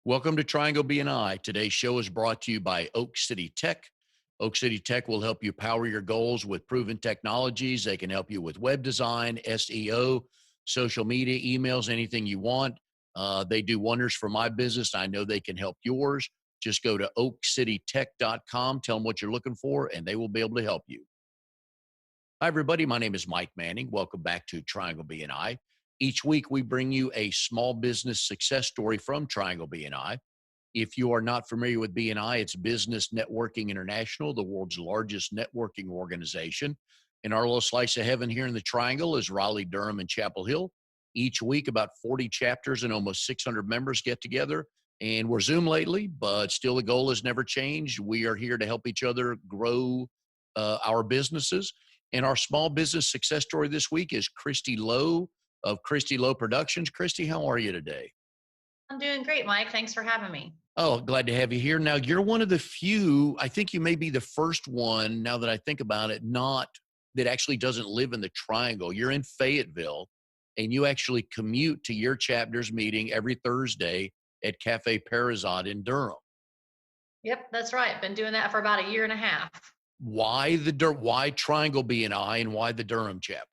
Welcome to Triangle BNI. Today's show is brought to you by Oak City Tech. Oak City Tech will help you power your goals with proven technologies. They can help you with web design, SEO, social media, emails, anything you want. They do wonders for my business. I know they can help yours. Just go to oakcitytech.com, tell them what you're looking for, and they will be able to help you. Hi, everybody. My name is Mike Manning. Welcome back to Triangle BNI. Each week, we bring you a small business success story from Triangle BNI. If you are not familiar with BNI, it's Business Networking International, the world's largest networking organization. And our little slice of heaven here in the Triangle is Raleigh, Durham, and Chapel Hill. Each week, about 40 chapters and almost 600 members get together. And we're Zoom lately, but still the goal has never changed. We are here to help each other grow our businesses. And our small business success story this week is Christy Lowe of Christy Lowe Productions. Christy, how are you today? I'm doing great, Mike. Thanks for having me. Oh, glad to have you here. Now, you're one of the few, I think you may be the first one, now that I think about it, not that actually doesn't live in the Triangle. You're in Fayetteville, and you actually commute to your chapter's meeting every Thursday at Cafe Parazot in Durham. Yep, that's right. Been doing that for about a year and a half. Why Triangle BNI and why the Durham chapter?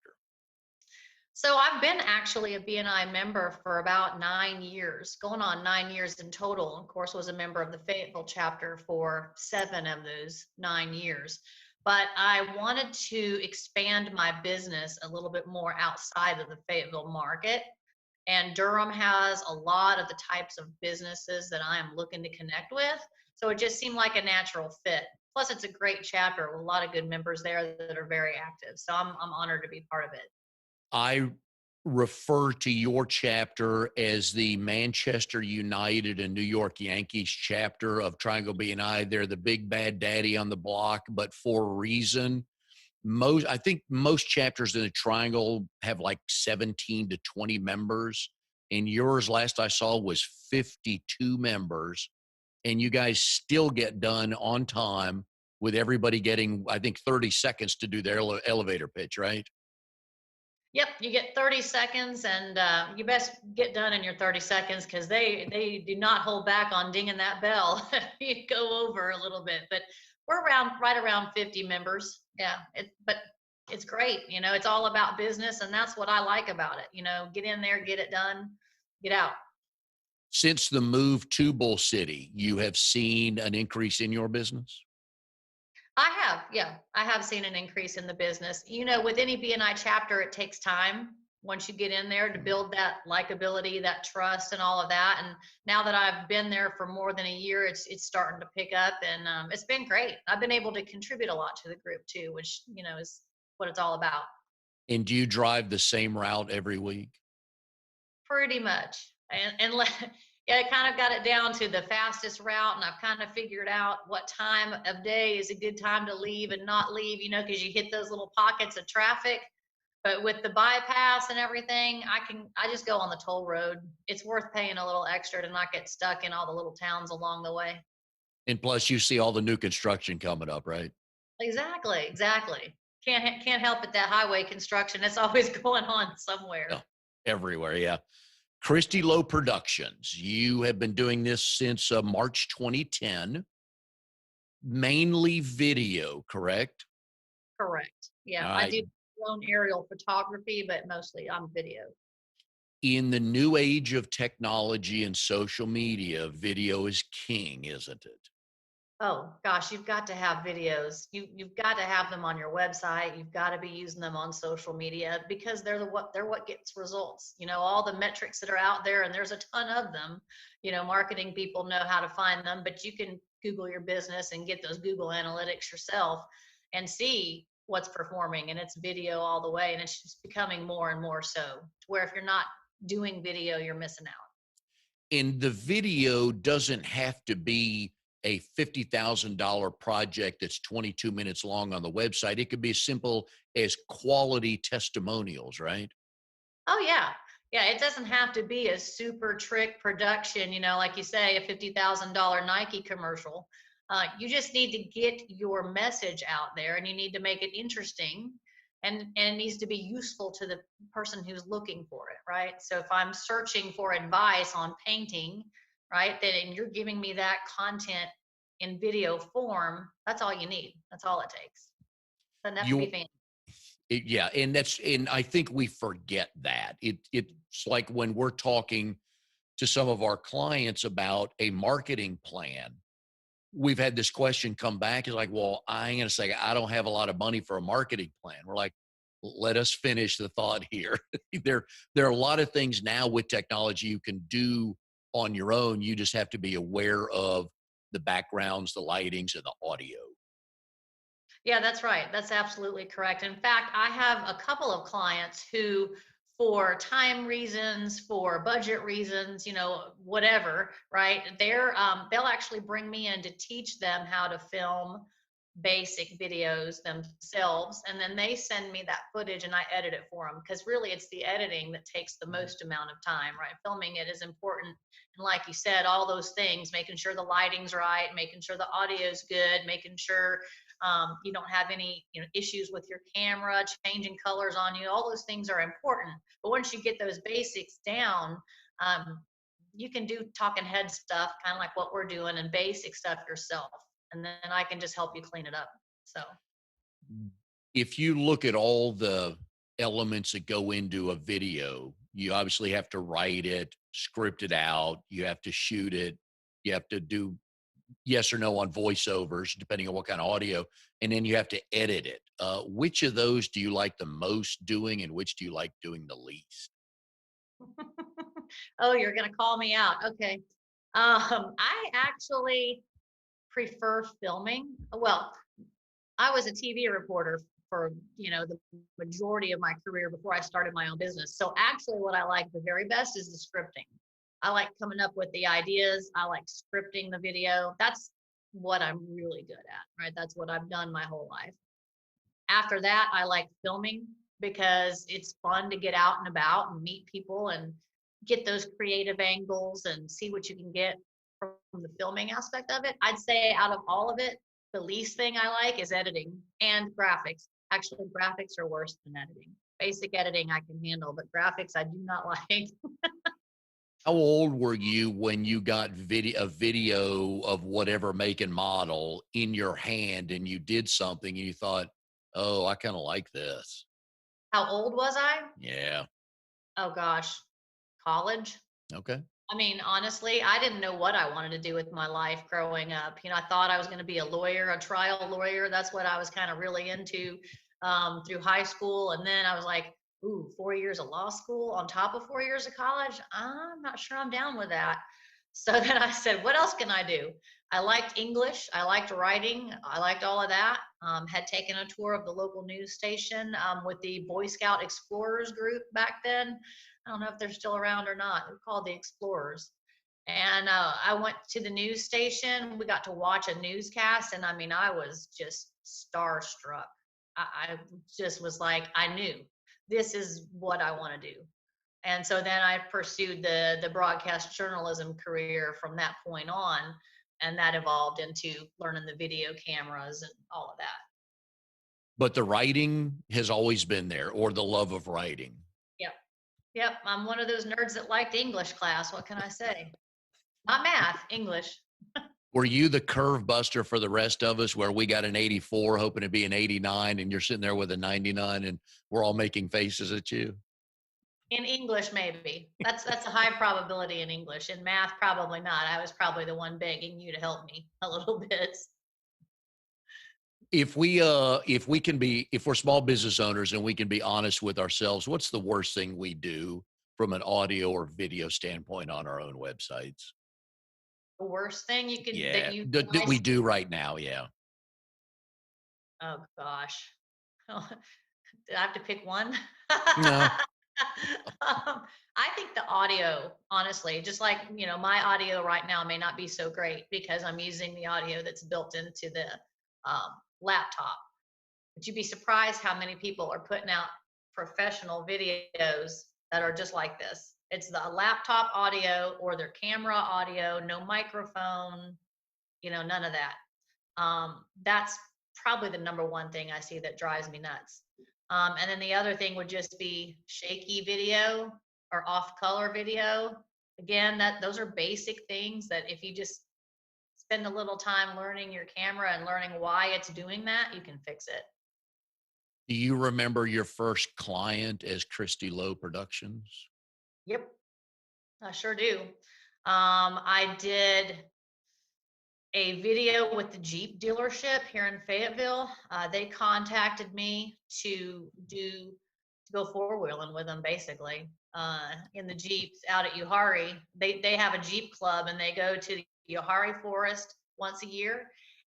So I've been actually a BNI member for about 9 years, going on 9 years in total. Of course, was a member of the Fayetteville chapter for 7 of those 9 years. But I wanted to expand my business a little bit more outside of the Fayetteville market. And Durham has a lot of the types of businesses that I am looking to connect with. So it just seemed like a natural fit. Plus, it's a great chapter with a lot of good members there that are very active. So I'm honored to be part of it. I refer to your chapter as the Manchester United and New York Yankees chapter of Triangle BNI. They're the big bad daddy on the block, but for a reason. I think most chapters in the Triangle have like 17 to 20 members. And yours, last I saw, was 52 members. And you guys still get done on time with everybody getting, I think, 30 seconds to do their elevator pitch, right? Yep, you get 30 seconds, and you best get done in your 30 seconds because they do not hold back on dinging that bell. You go over a little bit, but we're right around 50 members. Yeah, but it's great. It's all about business, and that's what I like about it. Get in there, get it done, get out. Since the move to Bull City, you have seen an increase in your business? I have, yeah, I have seen an increase in the business. With any BNI chapter, it takes time once you get in there to build that likability, that trust, and all of that. And now that I've been there for more than a year, it's starting to pick up, and it's been great. I've been able to contribute a lot to the group too, which is what it's all about. And do you drive the same route every week? Pretty much. Yeah, I kind of got it down to the fastest route, and I've kind of figured out what time of day is a good time to leave and not leave, because you hit those little pockets of traffic. But with the bypass and everything, I just go on the toll road. It's worth paying a little extra to not get stuck in all the little towns along the way. And plus, you see all the new construction coming up, right? Exactly, exactly. Can't help it, that highway construction. It's always going on somewhere. Yeah, everywhere, yeah. Christy Lowe Productions, you have been doing this since March 2010, mainly video, correct? Correct. Yeah, I I do drone aerial photography, but mostly I'm video. In the new age of technology and social media, video is king, isn't it? Oh gosh, you've got to have videos. You've got to have them on your website. You've got to be using them on social media because they're what gets results. All the metrics that are out there, and there's a ton of them. Marketing people know how to find them, but you can Google your business and get those Google Analytics yourself and see what's performing. And it's video all the way, and it's just becoming more and more so. To where if you're not doing video, you're missing out. And the video doesn't have to be a $50,000 project that's 22 minutes long on the website. It could be as simple as quality testimonials, right? Oh yeah. Yeah, it doesn't have to be a super trick production, like you say, a $50,000 Nike commercial. You just need to get your message out there, and you need to make it interesting, and it needs to be useful to the person who's looking for it, right? So if I'm searching for advice on painting, right? And you're giving me that content in video form. That's all you need. That's all it takes. Doesn't have to be You fancy. yeah, and I think we forget that. It's like when we're talking to some of our clients about a marketing plan, we've had this question come back. Is like, well, I'm going to say I don't have a lot of money for a marketing plan. We're like, let us finish the thought here. There are a lot of things now with technology you can do on your own. You just have to be aware of the backgrounds, the lightings, and the audio. Yeah, that's right. That's absolutely correct. In fact, I have a couple of clients who, for time reasons, for budget reasons, whatever, right? They'll actually bring me in to teach them how to film basic videos themselves, and then they send me that footage and I edit it for them, because really it's the editing that takes the most amount of time, right? Filming it is important, and like you said, all those things, making sure the lighting's right, making sure the audio's good, making sure you don't have any issues with your camera, changing colors on you. All those things are important. But once you get those basics down, um, you can do talking head stuff, kind of like what we're doing, and basic stuff yourself. And then I can just help you clean it up. So, If you look at all the elements that go into a video, you obviously have to write it, script it out, you have to shoot it, you have to do yes or no on voiceovers, depending on what kind of audio, and then you have to edit it. Which of those do you like the most doing, and which do you like doing the least? oh, you're going to call me out. Okay. I actually prefer filming. Well, I was a TV reporter for, the majority of my career before I started my own business. So actually what I like the very best is the scripting. I like coming up with the ideas. I like scripting the video. That's what I'm really good at, right? That's what I've done my whole life. After that, I like filming because it's fun to get out and about and meet people and get those creative angles and see what you can get from the filming aspect of it. I'd say out of all of it, the least thing I like is editing and graphics. Actually, graphics are worse than editing. Basic editing I can handle, but graphics I do not like. How old were you when you got a video of whatever make and model in your hand and you did something and you thought, oh, I kind of like this? How old was I? Yeah. Oh gosh, college. Okay. I mean, honestly, I didn't know what I wanted to do with my life growing up. I thought I was going to be a lawyer, a trial lawyer. That's what I was kind of really into through high school. And then I was like, ooh, 4 years of law school on top of 4 years of college. I'm not sure I'm down with that. So then I said, what else can I do? I liked English. I liked writing. I liked all of that. Had taken a tour of the local news station with the Boy Scout Explorers group back then. I don't know if they're still around or not. They're called the Explorers. And I went to the news station. We got to watch a newscast, and I mean, I was just starstruck. I just was like, I knew this is what I want to do. And so then I pursued the broadcast journalism career from that point on, and that evolved into learning the video cameras and all of that. But the writing has always been there, or the love of writing. Yep. Yep. I'm one of those nerds that liked English class. What can I say? Not math, English. Were you the curve buster for the rest of us where we got an 84 hoping to be an 89 and you're sitting there with a 99 and we're all making faces at you? In English, maybe. That's a high probability in English. In math, probably not. I was probably the one begging you to help me a little bit. If we're small business owners and we can be honest with ourselves, what's the worst thing we do from an audio or video standpoint on our own websites? The worst thing you could that Yeah, you that we guys, do right now. Yeah. oh gosh. Did I have to pick one? No. I think the audio, honestly, just like, my audio right now may not be so great because I'm using the audio that's built into the laptop. But you'd be surprised how many people are putting out professional videos that are just like this. It's the laptop audio or their camera audio, no microphone, none of that. That's probably the number one thing I see that drives me nuts. And then the other thing would just be shaky video or off color video. again, that those are basic things that if you just spend a little time learning your camera and learning why it's doing that, you can fix it. Do you remember your first client as Christy Lowe Productions? Yep, I sure do. I did a video with the Jeep dealership here in Fayetteville. They contacted me to go four wheeling with them, basically, in the Jeeps out at Uhari. They have a Jeep club, and they go to the Uhari Forest once a year,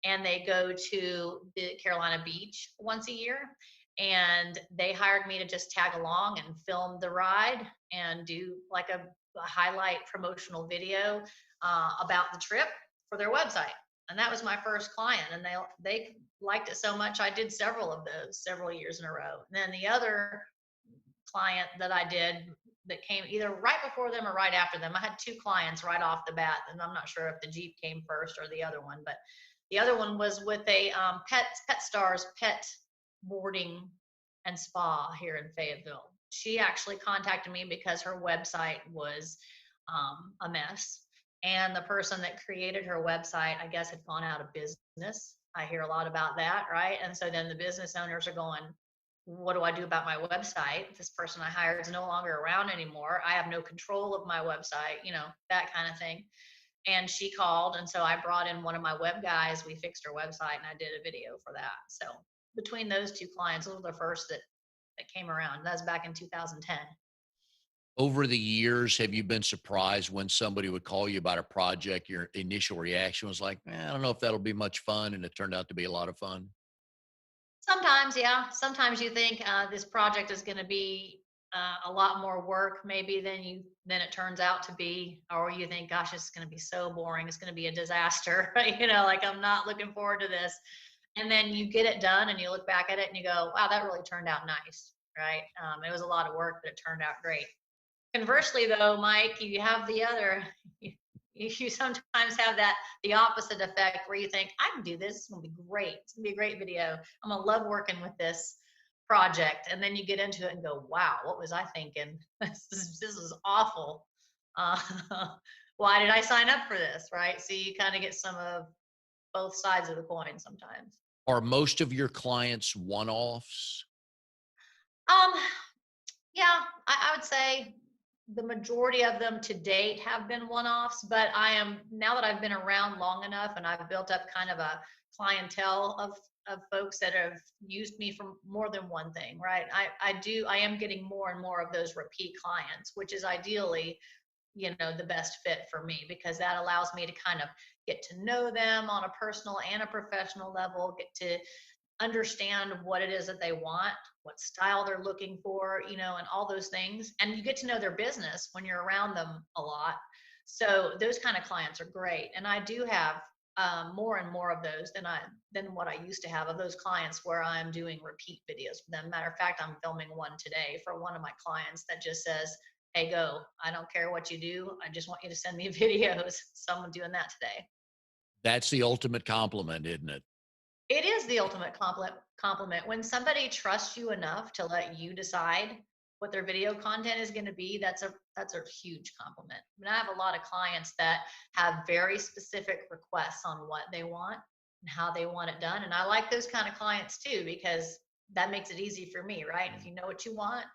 and they go to the Carolina Beach once a year. And they hired me to just tag along and film the ride and do like a highlight promotional video about the trip for their website. And that was my first client, and they liked it so much I did several of those several years in a row. And then the other client that I did that came either right before them or right after them. I had two clients right off the bat, and I'm not sure if the Jeep came first or the other one, but the other one was with a Pet Stars pet boarding and spa here in Fayetteville. She actually contacted me because her website was a mess. And the person that created her website, I guess, had gone out of business. I hear a lot about that, right? And so then the business owners are going, what do I do about my website? This person I hired is no longer around anymore. I have no control of my website, that kind of thing. And she called, and so I brought in one of my web guys. We fixed her website, and I did a video for that. So between those two clients, those were the first that came around. That was back in 2010. Over the years, have you been surprised when somebody would call you about a project? Your initial reaction was like, I don't know if that'll be much fun. And it turned out to be a lot of fun. Sometimes, yeah. Sometimes you think this project is going to be a lot more work, maybe than it turns out to be, or you think, gosh, it's going to be so boring. It's going to be a disaster. Like I'm not looking forward to this. And then you get it done, and you look back at it, and you go, wow, that really turned out nice, right? It was a lot of work, but it turned out great. Conversely, though, Mike, you have the other. You sometimes have the opposite effect where you think, I can do this. It's gonna be great. It's gonna be a great video. I'm gonna love working with this project. And then you get into it and go, wow, what was I thinking? This is awful. Uh, why did I sign up for this? Right? So you kind of get some of both sides of the coin sometimes. Are most of your clients one offs? Um, Yeah, I would say the majority of them to date have been one-offs, but now that I've been around long enough and I've built up kind of a clientele of folks that have used me for more than one thing, right? I am getting more and more of those repeat clients, which is ideally, the best fit for me, because that allows me to kind of get to know them on a personal and a professional level, get to understand what it is that they want, what style they're looking for, and all those things. And you get to know their business when you're around them a lot. So those kind of clients are great. And I do have more and more of those than what I used to have, of those clients where I'm doing repeat videos for them. Matter of fact, I'm filming one today for one of my clients that just says, hey, go. I don't care what you do. I just want you to send me videos. So I'm doing that today. That's the ultimate compliment, isn't it? It is the ultimate compliment when somebody trusts you enough to let you decide what their video content is going to be. That's a huge compliment. I mean, I have a lot of clients that have very specific requests on what they want and how they want it done, and I like those kind of clients too, because that makes it easy for me, right? If you know what you want,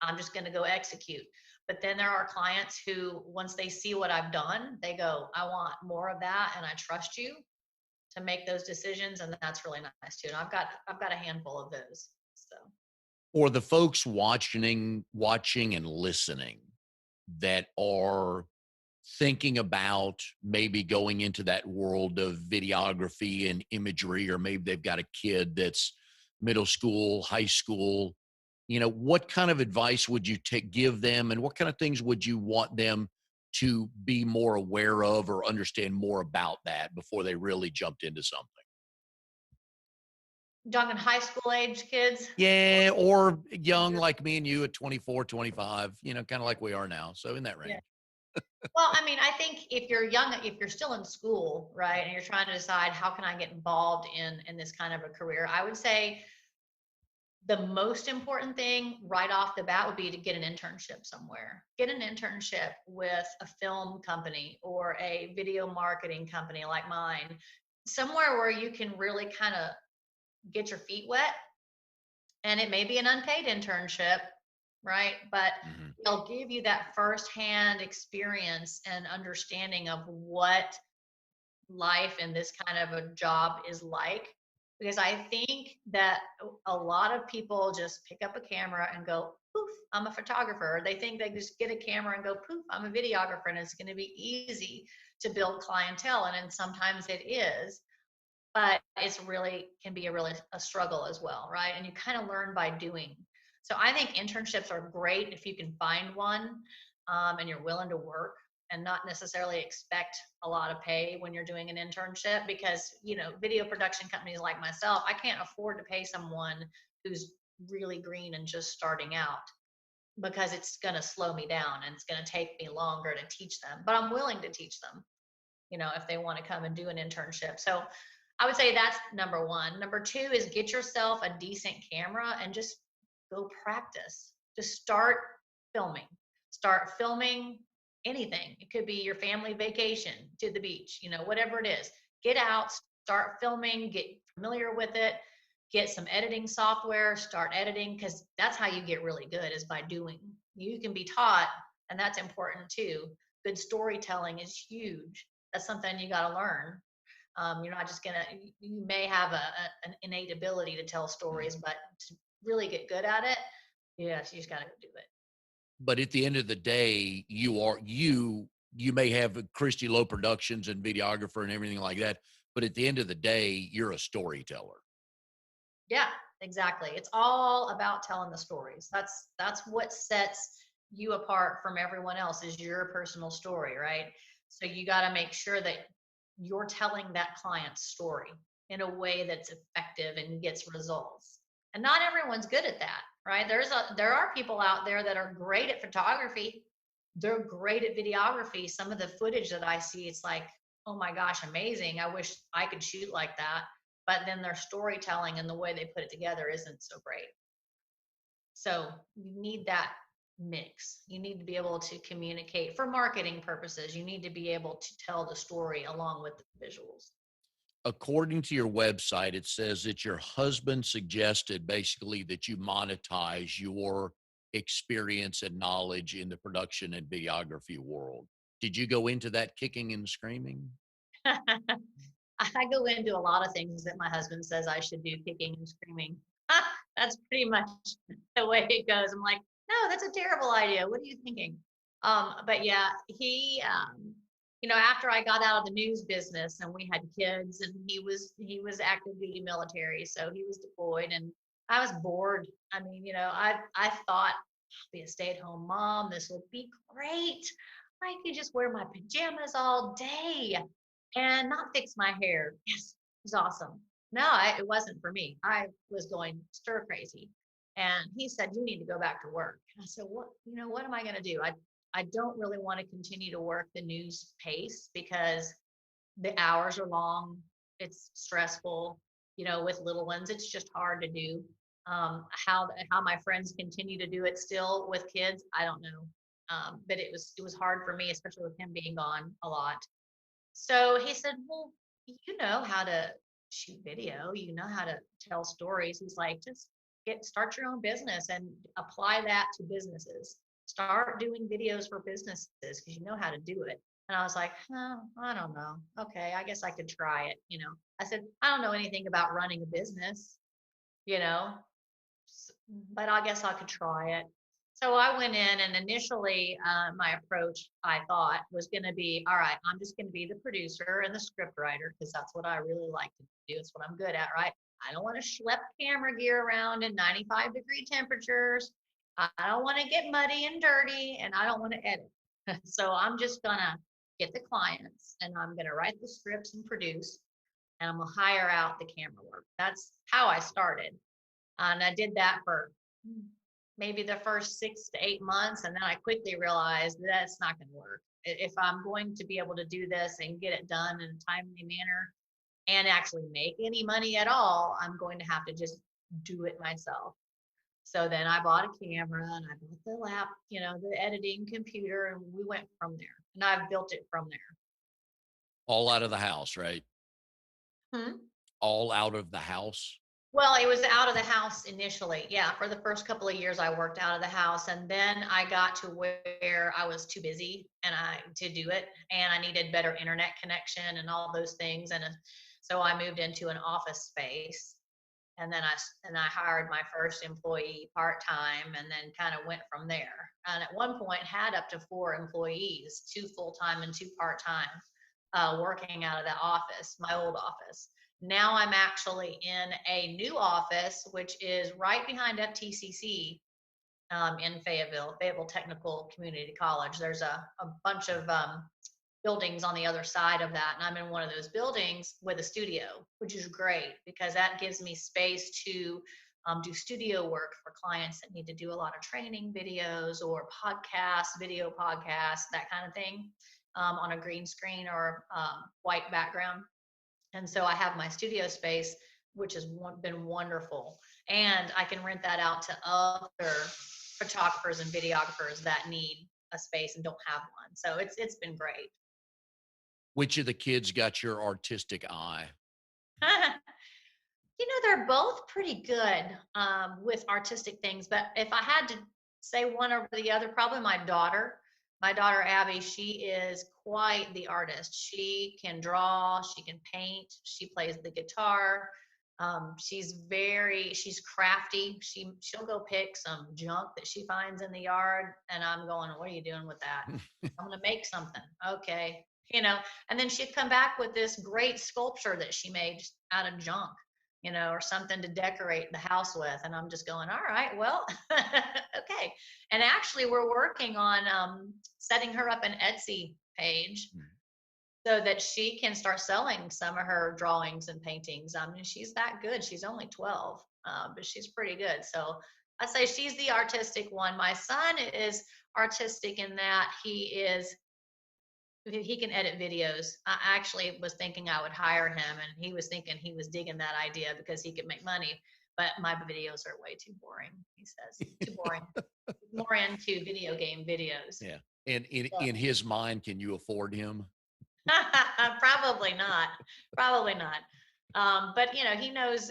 I'm just going to go execute. But then there are clients who, once they see what I've done, they go, I want more of that, and I trust you to make those decisions, and that's really nice too. And I've got a handful of those. So For the folks watching and listening that are thinking about maybe going into that world of videography and imagery, or maybe they've got a kid that's middle school, high school, what kind of advice would you give them, and what kind of things would you want them to be more aware of or understand more about that before they really jumped into something? talking high school age kids. Yeah, or young like me and you at 24, 25, kind of like we are now. So in that Yeah. range. Well, I mean, I think if you're young, if you're still in school, right, and you're trying to decide how can I get involved in this kind of a career, I would say the most important thing right off the bat would be to get an internship somewhere. Get an internship with a film company or a video marketing company like mine, somewhere where you can really kind of get your feet wet. And it may be an unpaid internship, right? But Mhm. they'll give you that firsthand experience and understanding of what life in this kind of a job is like. Because I think that a lot of people just pick up a camera and go, poof, I'm a photographer. They think they just get a camera and go, poof, I'm a videographer, and it's going to be easy to build clientele. And then sometimes it is, but it's really can be a struggle as well, right? And you kind of learn by doing. So I think internships are great if you can find one, and you're willing to work and not necessarily expect a lot of pay when you're doing an internship, because video production companies like myself, I can't afford to pay someone who's really green and just starting out, because it's going to slow me down and it's going to take me longer to teach them, but I'm willing to teach them, if they want to come and do an internship. So I would say that's number one. Number two is get yourself a decent camera and just go practice. Just filming. Start filming anything. It could be your family vacation to the beach, whatever it is. Get out, start filming, get familiar with it, get some editing software, start editing, because that's how you get really good, is by doing. You can be taught, and that's important too. Good storytelling is huge. That's something you got to learn. You're not just gonna. You may have an innate ability to tell Mhm. stories, but to really get good at it, yes, you just got to do it. But at the end of the day, you may have a Christy Low Productions and videographer and everything like that, but at the end of the day, you're a storyteller. Yeah, exactly. It's all about telling the stories. That's what sets you apart from everyone else, is your personal story, right? So you got to make sure that you're telling that client's story in a way that's effective and gets results. And not everyone's good at that, right? There are people out there that are great at photography. They're great at videography. Some of the footage that I see, it's like, oh my gosh, amazing. I wish I could shoot like that, but then their storytelling and the way they put it together isn't so great. So you need that mix. You need to be able to communicate for marketing purposes. You need to be able to tell the story along with the visuals. According to your website, it says that your husband suggested basically that you monetize your experience and knowledge in the production and videography world. Did you go into that kicking and screaming? I go into a lot of things that my husband says I should do, kicking and screaming. That's pretty much the way it goes. I'm like, no, that's a terrible idea. What are you thinking? But yeah, after I got out of the news business and we had kids, and he was active duty military, so he was deployed, and I was bored. I mean, I thought, be a stay-at-home mom. This would be great. I could just wear my pajamas all day and not fix my hair. Yes, it was awesome. No, it wasn't for me. I was going stir crazy. And he said, you need to go back to work. And I said, what am I going to do? I don't really want to continue to work the news pace, because the hours are long. It's stressful, with little ones. It's just hard to do. How my friends continue to do it still with kids, I don't know. But it was hard for me, especially with him being gone a lot. So he said, well, you know how to shoot video, you know how to tell stories. He's like, just start your own business and apply that to businesses. Start doing videos for businesses because you know how to do it. And I was like, oh, I don't know. Okay, I guess I could try it. I said, I don't know anything about running a business, you know, but I guess I could try it. So I went in, and initially my approach, I thought, was going to be, all right, I'm just going to be the producer and the script writer, because that's what I really like to do. It's what I'm good at, right? I don't want to schlep camera gear around in 95-degree temperatures. I don't want to get muddy and dirty, and I don't want to edit. So I'm just going to get the clients, and I'm going to write the scripts and produce, and I'm going to hire out the camera work. That's how I started. And I did that for maybe the first 6 to 8 months. And then I quickly realized that's not going to work. If I'm going to be able to do this and get it done in a timely manner and actually make any money at all, I'm going to have to just do it myself. So then I bought a camera and I bought the the editing computer, and we went from there. And I've built it from there. All out of the house, right? Hmm? All out of the house. Well, it was out of the house initially. Yeah, for the first couple of years I worked out of the house, and then I got to where I was too busy and I to do it, and I needed better internet connection and all those things, and so I moved into an office space, and then I hired my first employee part-time, and then kind of went from there. And at one point had up to 4 employees, 2 full-time and 2 part-time, working out of the office, my old office. Now I'm actually in a new office, which is right behind FTCC, in Fayetteville Technical Community College. There's a bunch of buildings on the other side of that. And I'm in one of those buildings with a studio, which is great because that gives me space to do studio work for clients that need to do a lot of training videos or podcasts, video podcasts, that kind of thing, on a green screen or white background. And so I have my studio space, which has been wonderful. And I can rent that out to other photographers and videographers that need a space and don't have one. So it's been great. Which of the kids got your artistic eye? They're both pretty good with artistic things, but if I had to say one over the other, probably my daughter. My daughter Abby, she is quite the artist. She can draw, she can paint, she plays the guitar. She's crafty. She'll go pick some junk that she finds in the yard, and I'm going, "What are you doing with that?" "I'm gonna make something." "Okay." And then she'd come back with this great sculpture that she made just out of junk, or something to decorate the house with. And I'm just going, all right, well, okay. And actually, we're working on setting her up an Etsy page Mm. so that she can start selling some of her drawings and paintings. I mean, she's that good. She's only 12, but she's pretty good. So I'd say she's the artistic one. My son is artistic in that he can edit videos. I actually was thinking I would hire him, and he was thinking he was digging that idea because he could make money. But my videos are way too boring, he says. Too boring. More into video game videos. Yeah. And So, in his mind, can you afford him? probably not. Probably not. But he knows.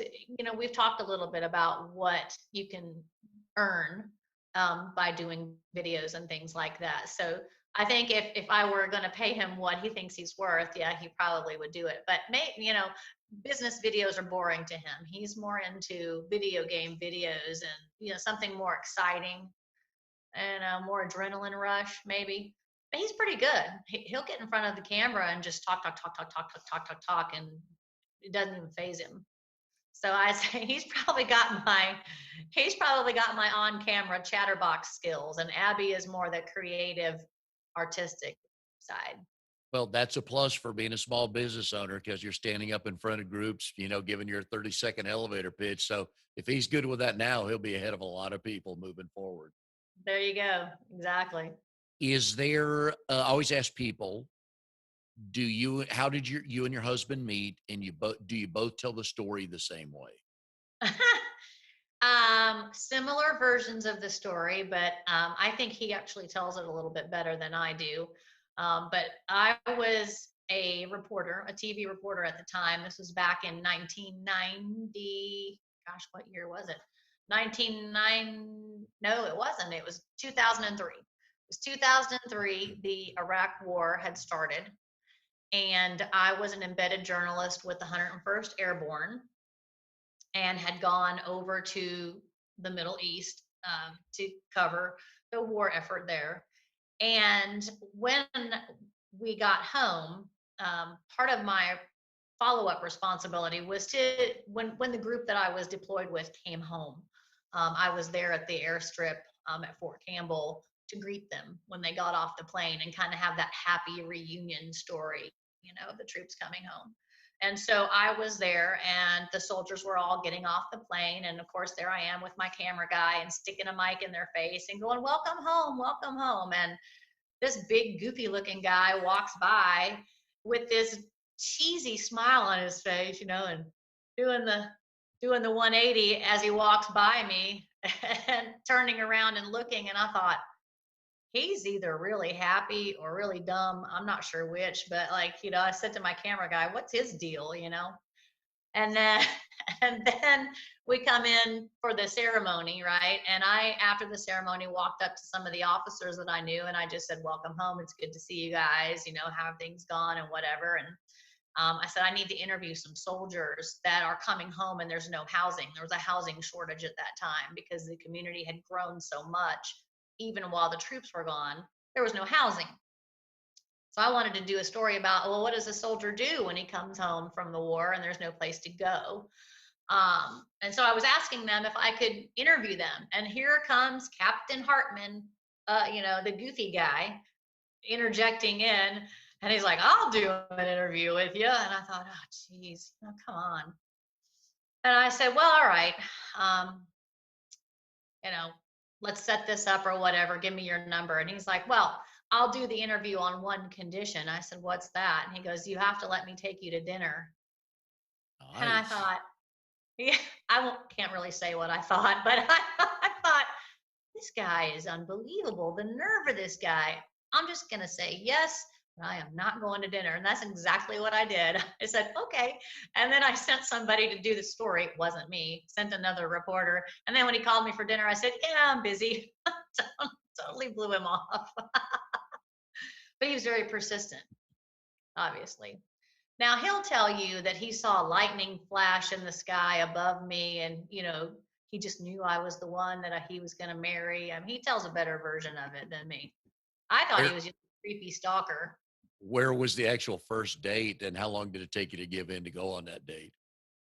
We've talked a little bit about what you can earn by doing videos and things like that. So I think if I were going to pay him what he thinks he's worth, yeah, he probably would do it. But business videos are boring to him. He's more into video game videos and something more exciting and a more adrenaline rush, maybe. But he's pretty good. He'll get in front of the camera and just talk, talk, talk, talk, talk, talk, talk, talk, talk, and it doesn't even phase him. So I say he's probably got my on-camera chatterbox skills, and Abby is more the creative, artistic side. Well, that's a plus for being a small business owner because you're standing up in front of groups, giving your 30-second elevator pitch. So if he's good with that now, he'll be ahead of a lot of people moving forward. There you go. Exactly. Is there, I always ask people, how did you and your husband meet? And do you both tell the story the same way? Similar versions of the story, but I think he actually tells it a little bit better than I do. But I was a reporter, a TV reporter at the time. This was back in 1990. Gosh, what year was it? 1990. No, it wasn't. It was 2003. It was 2003. The Iraq War had started, and I was an embedded journalist with the 101st Airborne and had gone over to the Middle East to cover the war effort there. And when we got home, part of my follow-up responsibility was when the group that I was deployed with came home, I was there at the airstrip at Fort Campbell to greet them when they got off the plane and kind of have that happy reunion story, of the troops coming home. And so I was there, and the soldiers were all getting off the plane. And of course, there I am with my camera guy and sticking a mic in their face and going, "Welcome home, welcome home." And this big, goofy looking guy walks by with this cheesy smile on his face, and doing the 180 as he walks by me. and turning around and looking. And I thought, he's either really happy or really dumb. I'm not sure which, but like, I said to my camera guy, what's his deal, And then and then we come in for the ceremony, right? And I, after the ceremony, walked up to some of the officers that I knew and I just said, welcome home. It's good to see you guys, how have things gone and whatever. And I said, I need to interview some soldiers that are coming home and there's no housing. There was a housing shortage at that time because the community had grown so much. Even while the troops were gone, there was no housing. So I wanted to do a story about, well, what does a soldier do when he comes home from the war and there's no place to go? And so I was asking them if I could interview them. And here comes Captain Hartman, the goofy guy, interjecting in. And he's like, I'll do an interview with you. And I thought, oh, geez, come on. And I said, well, all right. Um, you know, let's set this up or whatever. Give me your number. And he's like, well, I'll do the interview on one condition. I said, what's that? And he goes, you have to let me take you to dinner. And I Nice. thought, yeah, can't really say what I thought, but I thought, this guy is unbelievable. The nerve of this guy. I'm just going to say yes, but I am not going to dinner. And that's exactly what I did. I said, okay. And then I sent somebody to do the story. It wasn't me, sent another reporter. And then when he called me for dinner, I said, yeah, I'm busy. Totally blew him off. But he was very persistent, obviously. Now he'll tell you that he saw lightning flash in the sky above me, and he just knew I was the one that he was going to marry. I mean, he tells a better version of it than me. I thought he Where was just a creepy stalker. where was the actual first date, and how long did it take you to give in to go on that date?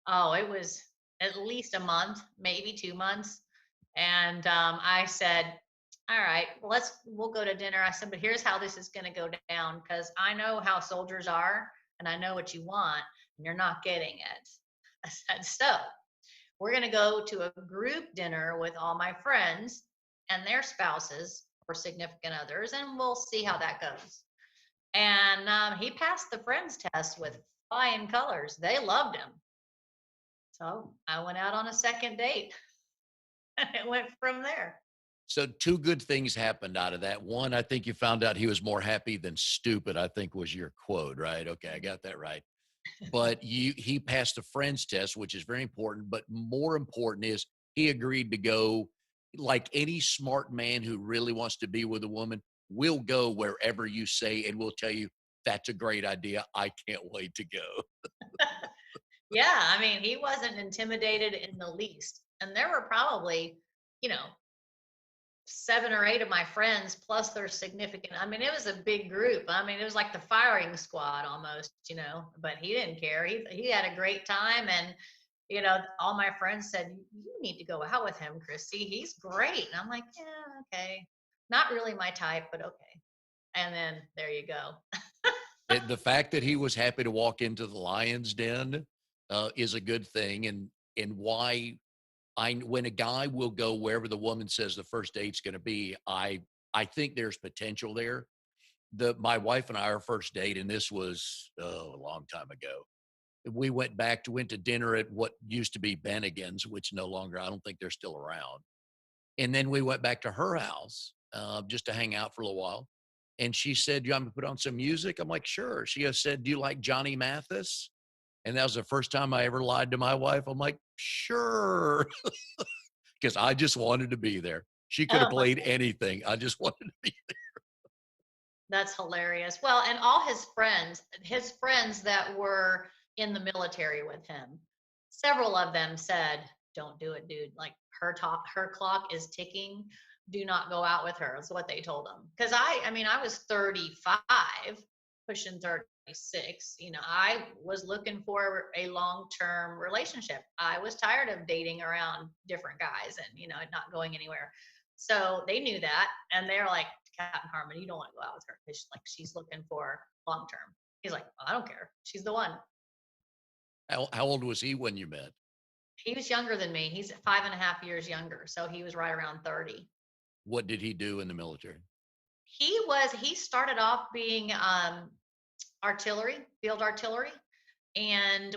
Oh, it was at least a month, maybe 2 months. And I said, all right, well, we'll go to dinner. I said, but here's how this is going to go down because I know how soldiers are and I know what you want and you're not getting it. I said, so we're going to go to a group dinner with all my friends and their spouses or significant others, and we'll see how that goes. And he passed the friends test with flying colors. They loved him. So I went out on a second date and it went from there. So two good things happened out of that. One, I think you found out he was more happy than stupid, I think was your quote, right? Okay, I got that right. But he passed the friends test, which is very important. But more important is he agreed to go. Like any smart man who really wants to be with a woman, will go wherever you say and will tell you that's a great idea. I can't wait to go. Yeah, I mean, he wasn't intimidated in the least. And there were probably, you know, 7 or 8 of my friends plus their significant. I mean, it was a big group. I mean, it was like the firing squad almost. But he didn't care. He had a great time, and all my friends said, "You need to go out with him, Christy. He's great." And I'm like, "Yeah, okay. Not really my type, but okay." And then there you go. The fact that he was happy to walk into the lion's den is a good thing. And why when a guy will go wherever the woman says the first date's going to be, I think there's potential there. My wife and I, our first date, and this was a long time ago. We went to dinner at what used to be Bennigan's, which no longer, I don't think they're still around. And then we went back to her house just to hang out for a little while. And she said, "You want me to put on some music?" I'm like, "Sure." She said, "Do you like Johnny Mathis?" And that was the first time I ever lied to my wife. I'm like, "Sure," because I just wanted to be there. She could have Oh my, played anything. I just wanted to be. that's hilarious. Well, and all his friends that were in the military with him, several of them said, "Don't do it, dude. Like her clock is ticking. Do not go out with her." That's what they told him. Because I mean, I was 35, pushing 36. I was looking for a long-term relationship. I was tired of dating around different guys and not going anywhere. So they knew that, and they're like, Captain Harmon, you don't want to go out with her because she's looking for long term. He's like, I don't care. She's the one. How old was he when you met? He was younger than me. He's 5.5 years younger. So he was right around 30. What did he do in the military? He started off being field artillery, and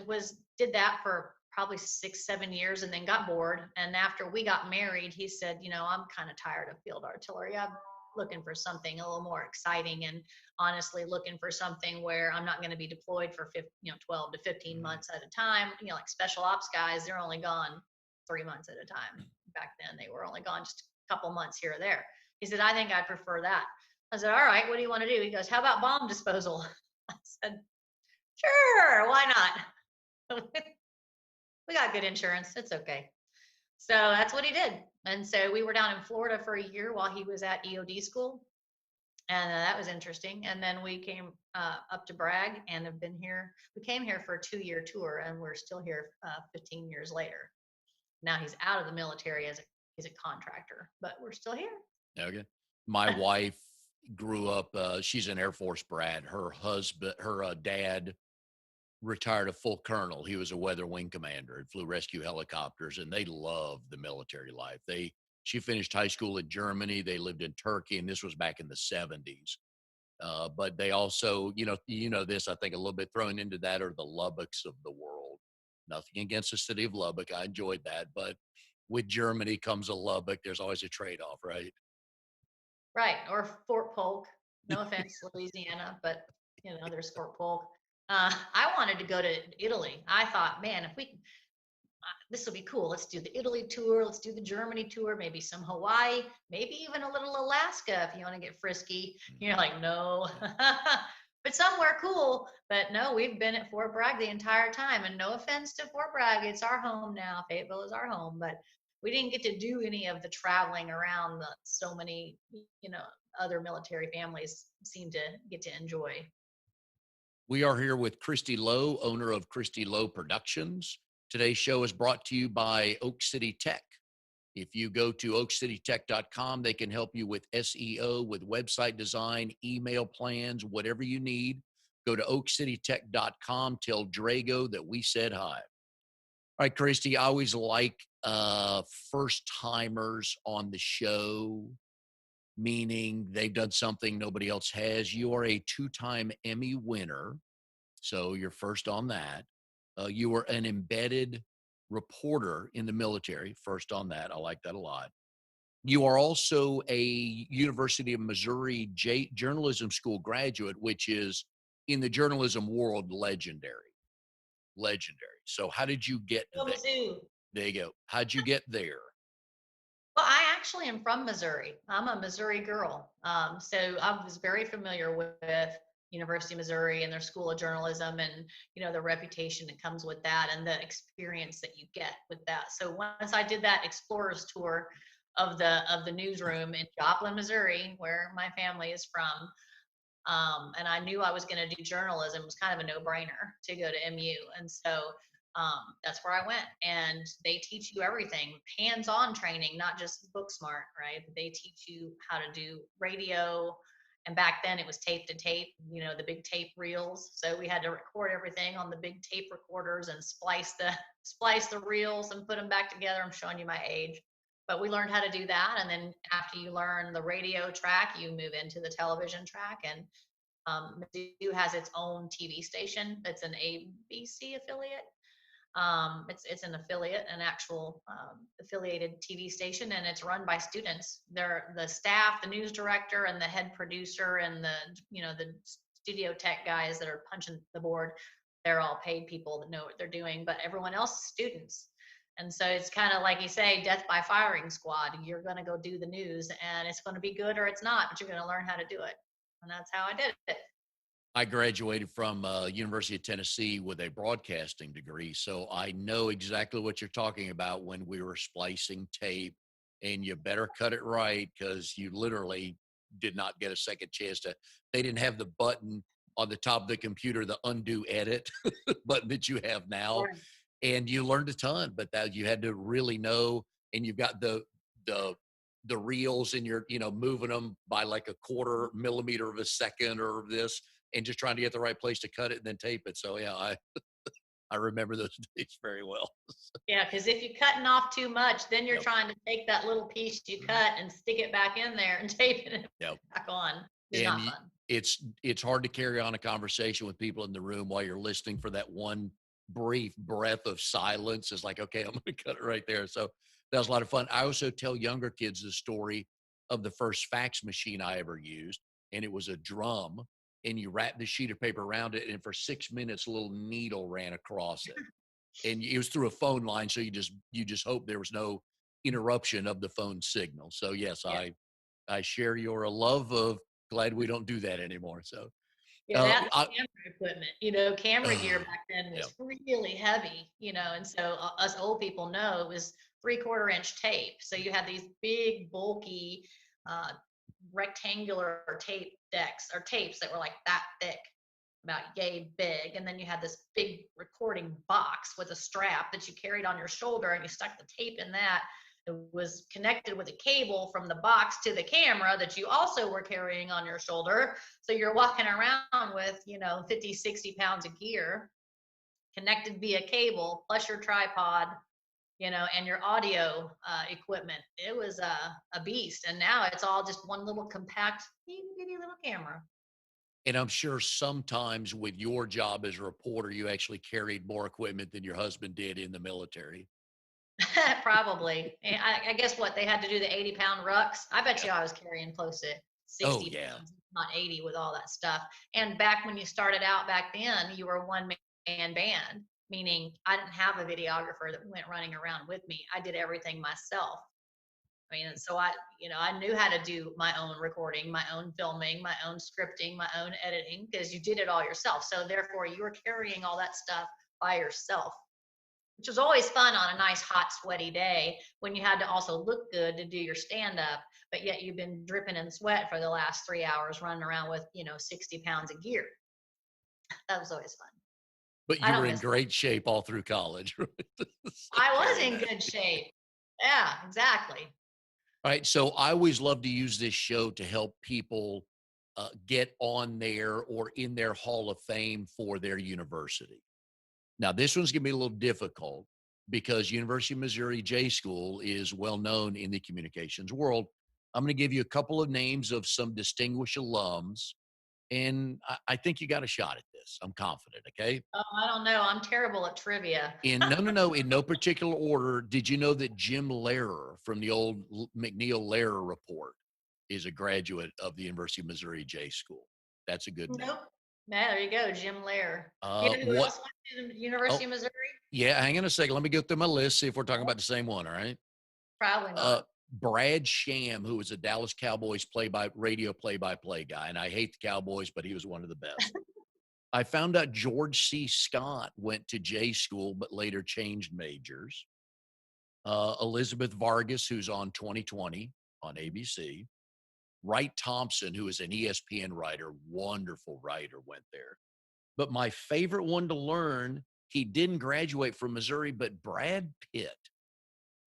did that for probably 6, 7 years and then got bored. And after we got married, he said, I'm kind of tired of field artillery. I'm looking for something a little more exciting, and honestly looking for something where I'm not going to be deployed for 12 to 15 Mhm. months at a time. Like special ops guys, they're only gone 3 months at a time. Back then, they were only gone just a couple months here or there. He said, I think I prefer that. I said, all right, what do you want to do? He goes, how about bomb disposal? I said, sure, why not? We got good insurance. It's okay. So that's what he did. And so we were down in Florida for a year while he was at EOD school. And that was interesting. And then we came up to Bragg and have been here. We came here for a 2-year tour, and we're still here 15 years later. Now he's out of the military as he's a contractor, but we're still here. Okay. My wife grew up, she's an Air Force brat. Her dad retired a full colonel. He was a weather wing commander and flew rescue helicopters, and they loved the military life. She finished high school in Germany. They lived in Turkey, and this was back in the 70s. But they also, this, I think a little bit thrown into that are the Lubbocks of the world. Nothing against the city of Lubbock. I enjoyed that. But with Germany comes a Lubbock. There's always a trade-off, right? Right. Or Fort Polk. No offense, Louisiana, but there's Fort Polk. I wanted to go to Italy. I thought, man, if we this will be cool. Let's do the Italy tour. Let's do the Germany tour. Maybe some Hawaii. Maybe even a little Alaska if you want to get frisky. You're like, no, but somewhere cool. But no, we've been at Fort Bragg the entire time. And no offense to Fort Bragg, it's our home now. Fayetteville is our home, but we didn't get to do any of the traveling around that so many, other military families seem to get to enjoy. We are here with Christy Lowe, owner of Christy Lowe Productions. Today's show is brought to you by Oak City Tech. If you go to oakcitytech.com, they can help you with SEO, with website design, email plans, whatever you need. Go to oakcitytech.com. Tell Drago that we said hi. All right, Christy, I always like first timers on the show, meaning they've done something nobody else has. You are a 2-time Emmy winner, so you're first on that. You were an embedded reporter in the military, first on that. I like that a lot. You are also a University of Missouri journalism school graduate, which is in the journalism world legendary. Legendary. So how did you get Go there? Mizzou. There you go. How'd you get there? Well, I actually am from Missouri. I'm a Missouri girl. So I was very familiar with University of Missouri and their School of Journalism, and the reputation that comes with that and the experience that you get with that. So once I did that explorers tour of the newsroom in Joplin, Missouri, where my family is from, and I knew I was going to do journalism, it was kind of a no-brainer to go to MU. And so that's where I went. And they teach you everything, hands-on training, not just book smart, right? They teach you how to do radio. And back then it was tape to tape, the big tape reels. So we had to record everything on the big tape recorders and splice the reels and put them back together. I'm showing you my age. But we learned how to do that. And then after you learn the radio track, you move into the television track. And Mizzou has its own TV station. It's an ABC affiliate. It's an affiliate, an actual affiliated TV station, and it's run by students. They're the staff, the news director, and the head producer, and the studio tech guys that are punching the board. They're all paid people that know what they're doing, but everyone else is students. And so it's kind of like you say, death by firing squad. You're going to go do the news, and it's going to be good or it's not, but you're going to learn how to do it. And that's how I did it. I graduated from University of Tennessee with a broadcasting degree, so I know exactly what you're talking about when we were splicing tape. And you better cut it right, because you literally did not get a second chance to. They didn't have the button on the top of the computer, the undo edit button that you have now, Sure. and you learned a ton. But that you had to really know, and you've got the the reels, and you're moving them by like a quarter millimeter of a second or this, and just trying to get the right place to cut it and then tape it. So yeah, I remember those days very well. Yeah, because if you're cutting off too much, then you're Yep. trying to take that little piece you Mhm. cut and stick it back in there and tape it Yep. back on. It's And not fun. it's hard to carry on a conversation with people in the room while you're listening for that one brief breath of silence. It's like, okay, I'm going to cut it right there. So that was a lot of fun. I also tell younger kids the story of the first fax machine I ever used, and it was a drum, and you wrap the sheet of paper around it, and for 6 minutes, a little needle ran across it, and it was through a phone line. So you just hope there was no interruption of the phone signal. So yes, Yeah. I share your love of glad we don't do that anymore. So Yeah, that I, camera equipment, camera gear back then yeah. was really heavy, and so us old people know it was 3/4 inch tape. So you had these big, bulky, uh, rectangular tape decks or tapes that were like that thick, about yay big. And then you had this big recording box with a strap that you carried on your shoulder and you stuck the tape in that. It was connected with a cable from the box to the camera that you also were carrying on your shoulder. So you're walking around with, 50, 60 pounds of gear connected via cable, plus your tripod, and your audio equipment. It was a beast. And now it's all just one little compact, itty bitty little camera. And I'm sure sometimes with your job as a reporter, you actually carried more equipment than your husband did in the military. Probably. And I guess what they had to do the 80-pound rucks. I bet Yeah. you I was carrying close to Oh 60 yeah. pounds, not 80 with all that stuff. And back when you started out back then, you were a one man band, meaning I didn't have a videographer that went running around with me. I did everything myself. I mean, so I knew how to do my own recording, my own filming, my own scripting, my own editing, because you did it all yourself. So therefore you were carrying all that stuff by yourself, which was always fun on a nice, hot, sweaty day when you had to also look good to do your stand up, but yet you've been dripping in sweat for the last 3 hours running around with, 60 pounds of gear. That was always fun. But I you were don't in miss it. great shape all through college, right? So I was carrying in that. good shape. Yeah, exactly. All right. So I always love to use this show to help people get on there or in their Hall of Fame for their university. Now, this one's going to be a little difficult because University of Missouri J School is well known in the communications world. I'm going to give you a couple of names of some distinguished alums, and I think you got a shot at this. I'm confident. Okay. Oh, I don't know. I'm terrible at trivia. No, in no particular order. Did you know that Jim Lehrer from the old McNeil Lehrer report is a graduate of the University of Missouri J School? That's a good name. Nope. Yeah, there you go, Jim Lair. You know who What? else went to the University Oh, of Missouri? yeah. Hang on a second. Let me go through my list. See if we're talking Oh, about the same one. All right. probably Uh, not. Brad Sham, who was a Dallas Cowboys radio play-by-play guy, and I hate the Cowboys, but he was one of the best. I found out George C. Scott went to J school, but later changed majors. Elizabeth Vargas, who's on 2020 on ABC. Wright Thompson, who is an ESPN writer, wonderful writer, went there. But my favorite one to learn, he didn't graduate from Missouri, but Brad Pitt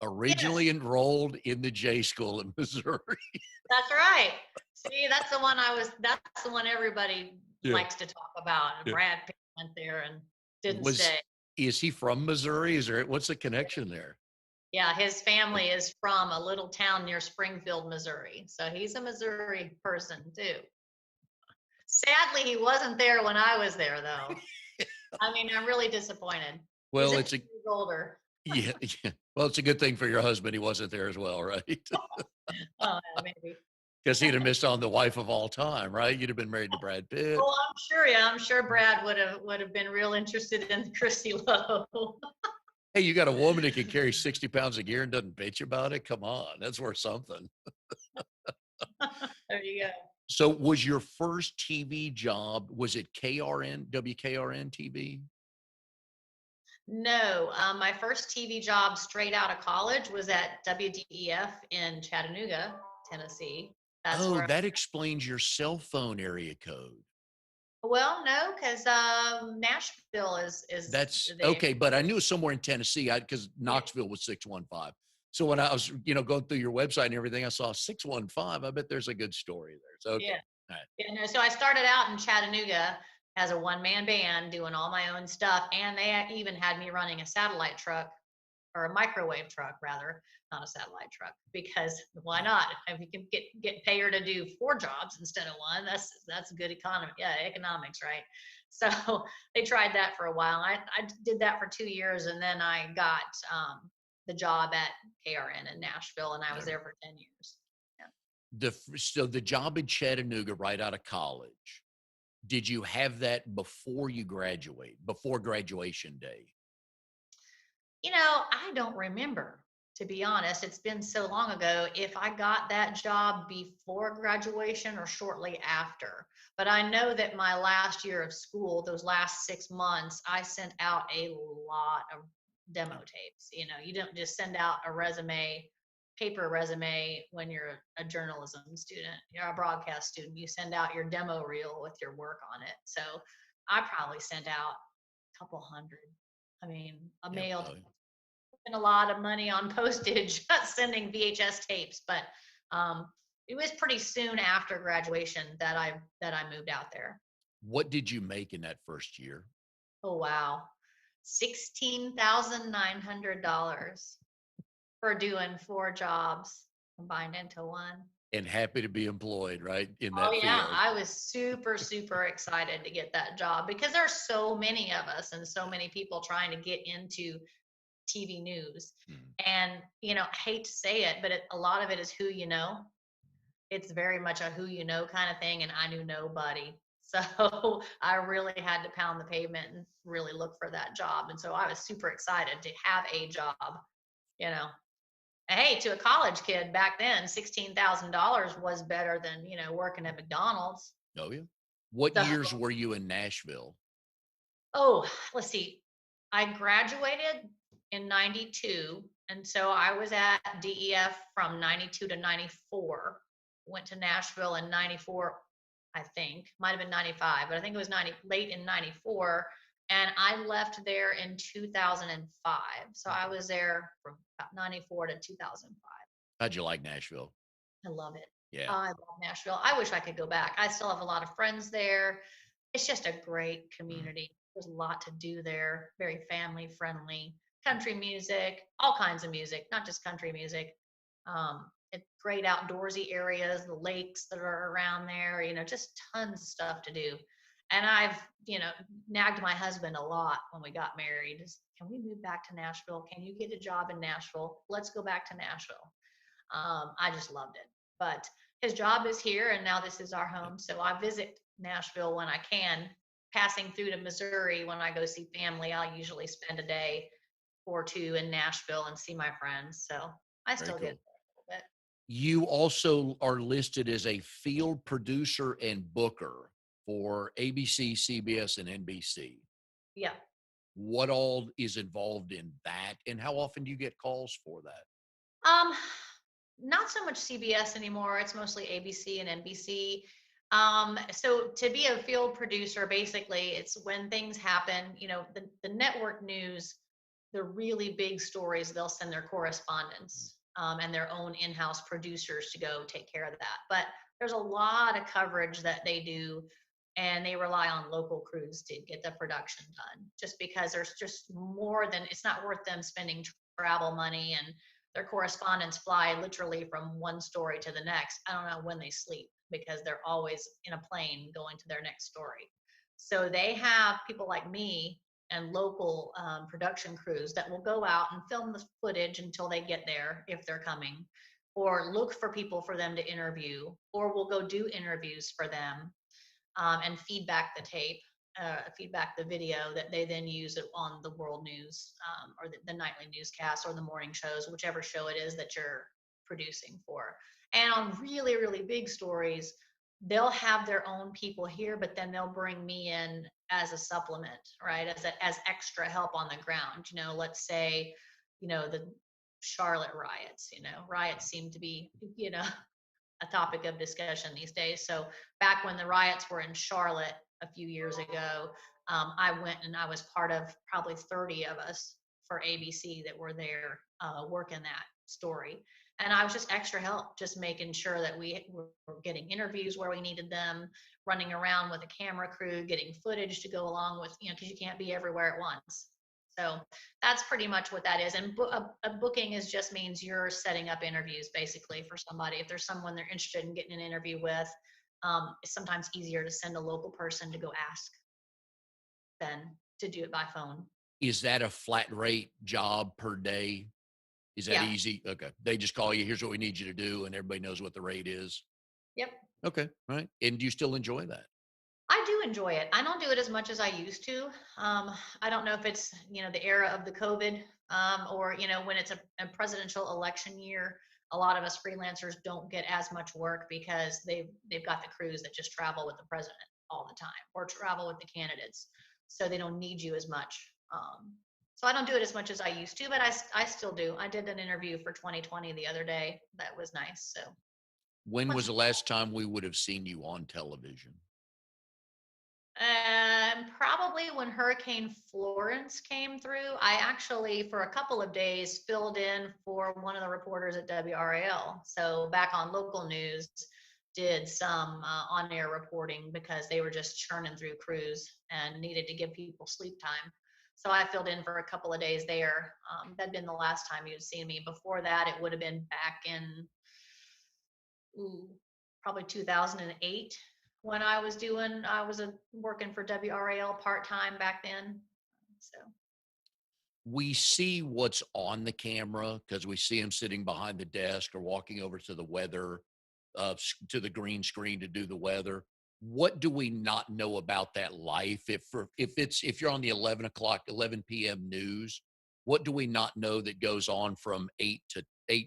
Yes, originally enrolled in the J school in Missouri. that's right. See, that's the one everybody Yeah, likes to talk about. yeah. Brad Pitt went there and didn't Was stay. is he from Missouri? Is there what's the connection there? Yeah, his family is from a little town near Springfield, Missouri. So he's a Missouri person too. Sadly, he wasn't there when I was there, though. I mean, I'm really disappointed. He's Well, a few it's a years older. yeah, yeah. Well, it's a good thing for your husband he wasn't there as well, right? Oh, yeah, maybe. Because he'd have missed on the wife of all time, right? You'd have been married to Brad Pitt. Oh, I'm sure. Yeah, I'm sure Brad would have been real interested in Christy Lowe. Hey, you got a woman that can carry 60 pounds of gear and doesn't bitch about it? Come on, that's worth something. There you go. So was your first TV job, was it KRN, WKRN TV? No, my first TV job straight out of college was at WDEF in Chattanooga, Tennessee. That's Oh, where. that explains your cell phone area code. Well, no, because Nashville is That's there. okay, but I knew it was somewhere in Tennessee because Yeah, Knoxville was 615. So when I was, going through your website and everything, I saw 615. I bet there's a good story there. So, okay. yeah, All right. yeah. No, so I started out in Chattanooga as a one man band doing all my own stuff, and they even had me running a satellite truck or a microwave truck rather, not a satellite truck, because why not? If you can get pay her to do 4 jobs instead of one, that's good economy. Yeah, economics, right? So they tried that for a while. I did that for 2 years, and then I got the job at KRN in Nashville, and I was There. there for 10 years. Yeah. So the job in Chattanooga right out of college, did you have that before graduation day? I don't remember, to be honest. It's been so long ago if I got that job before graduation or shortly after. But I know that my last year of school, those last 6 months, I sent out a lot of demo tapes. You don't just send out a resume, paper resume when you're a journalism student, you're a broadcast student. You send out your demo reel with your work on it. So I probably sent out a couple hundred. I mean, a Yeah, mailed probably. a lot of money on postage sending VHS tapes, but um, it was pretty soon after graduation that I moved out there. What did you make in that first year? Oh wow, $16,900 for doing 4 jobs combined into one. And happy to be employed, right, in Oh that yeah, field. I was super super excited to get that job because there's so many of us and so many people trying to get into TV news. Mm, And, I hate to say it, but a lot of it is who you know. It's very much a who you know kind of thing. And I knew nobody. So I really had to pound the pavement and really look for that job. And so I was super excited to have a job, you know. And hey, to a college kid back then, $16,000 was better than, working at McDonald's. oh, yeah. What So, years were you in Nashville? oh, let's see. I graduated in 92. And so I was at DEF from 92 to 94. Went to Nashville in 94, I think. Might have been 95, but I think it was late in 94. And I left there in 2005. So I was there from about 94 to 2005. How'd you like Nashville? I love it. Yeah. I love Nashville. I wish I could go back. I still have a lot of friends there. It's just a great Mm, community. There's a lot to do there. Very family friendly. Country music, all kinds of music, not just country music. It's great outdoorsy areas, the lakes that are around there, just tons of stuff to do. And I've, nagged my husband a lot when we got married. Can we move back to Nashville? Can you get a job in Nashville? Let's go back to Nashville. I just loved it. But his job is here, and now this is our yeah, home. So I visit Nashville when I can. Passing through to Missouri when I go see family, I'll usually spend a day or two in Nashville and see my friends. So I very still get cool. there a little You also are listed as a field producer and booker for ABC, CBS, and NBC. bit. Yeah. What all is involved in that, and how often do you get calls for that? Um, Not so much CBS anymore. It's mostly ABC and NBC. So to be a field producer, basically, it's when things happen. The network news, the really big stories, they'll send their correspondents and their own in-house producers to go take care of that. But there's a lot of coverage that they do, and they rely on local crews to get the production done. Just because there's just more than it's not worth them spending travel money, and their correspondents fly literally from one story to the next. I don't know when they sleep because they're always in a plane going to their next story. So they have people like me and local production crews that will go out and film the footage until they get there if they're coming, or look for people for them to interview, or we'll go do interviews for them and feedback the tape, feedback the video that they then use it on the world news or the nightly newscast or the morning shows, whichever show it is that you're producing for. And on really, really big stories, they'll have their own people here, but then they'll bring me in as a supplement, right? As extra help on the ground. Let's say, the Charlotte riots. Riots seem to be, a topic of discussion these days. So back when the riots were in Charlotte a few years ago, I went and I was part of probably 30 of us for ABC that were there working that story. And I was just extra help, just making sure that we were getting interviews where we needed them, running around with a camera crew, getting footage to go along with, because you can't be everywhere at once. So that's pretty much what that is. And a booking is just means you're setting up interviews basically for somebody. If there's someone they're interested in getting an interview with, it's sometimes easier to send a local person to go ask than to do it by phone. Is that a flat rate job per day? Is that Yeah. easy? Okay. They just call you, here's what we need you to do, and everybody knows what the rate is. Yep. Okay. All right. And do you still enjoy that? I do enjoy it. I don't do it as much as I used to. I don't know if it's, the era of the COVID, or, when it's a presidential election year, a lot of us freelancers don't get as much work because they've got the crews that just travel with the president all the time or travel with the candidates. So they don't need you as much. So I don't do it as much as I used to, but I still do. I did an interview for 2020 the other day. That was nice. So When once was the last time we would have seen you on television? Probably when Hurricane Florence came through, I actually, for a couple of days, filled in for one of the reporters at WRAL. So back on local news, did some on-air reporting because they were just churning through crews and needed to give people sleep time. So I filled in for a couple of days there. That'd been the last time you'd seen me. Before that, it would have been back in ooh, probably 2008 when I was working for WRAL part-time back then. So We see what's on the camera because we see him sitting behind the desk or walking over to the weather, to the green screen to do the weather. What do we not know about that life? If you're on the 11 o'clock, 11 p.m. news, what do we not know that goes on from 8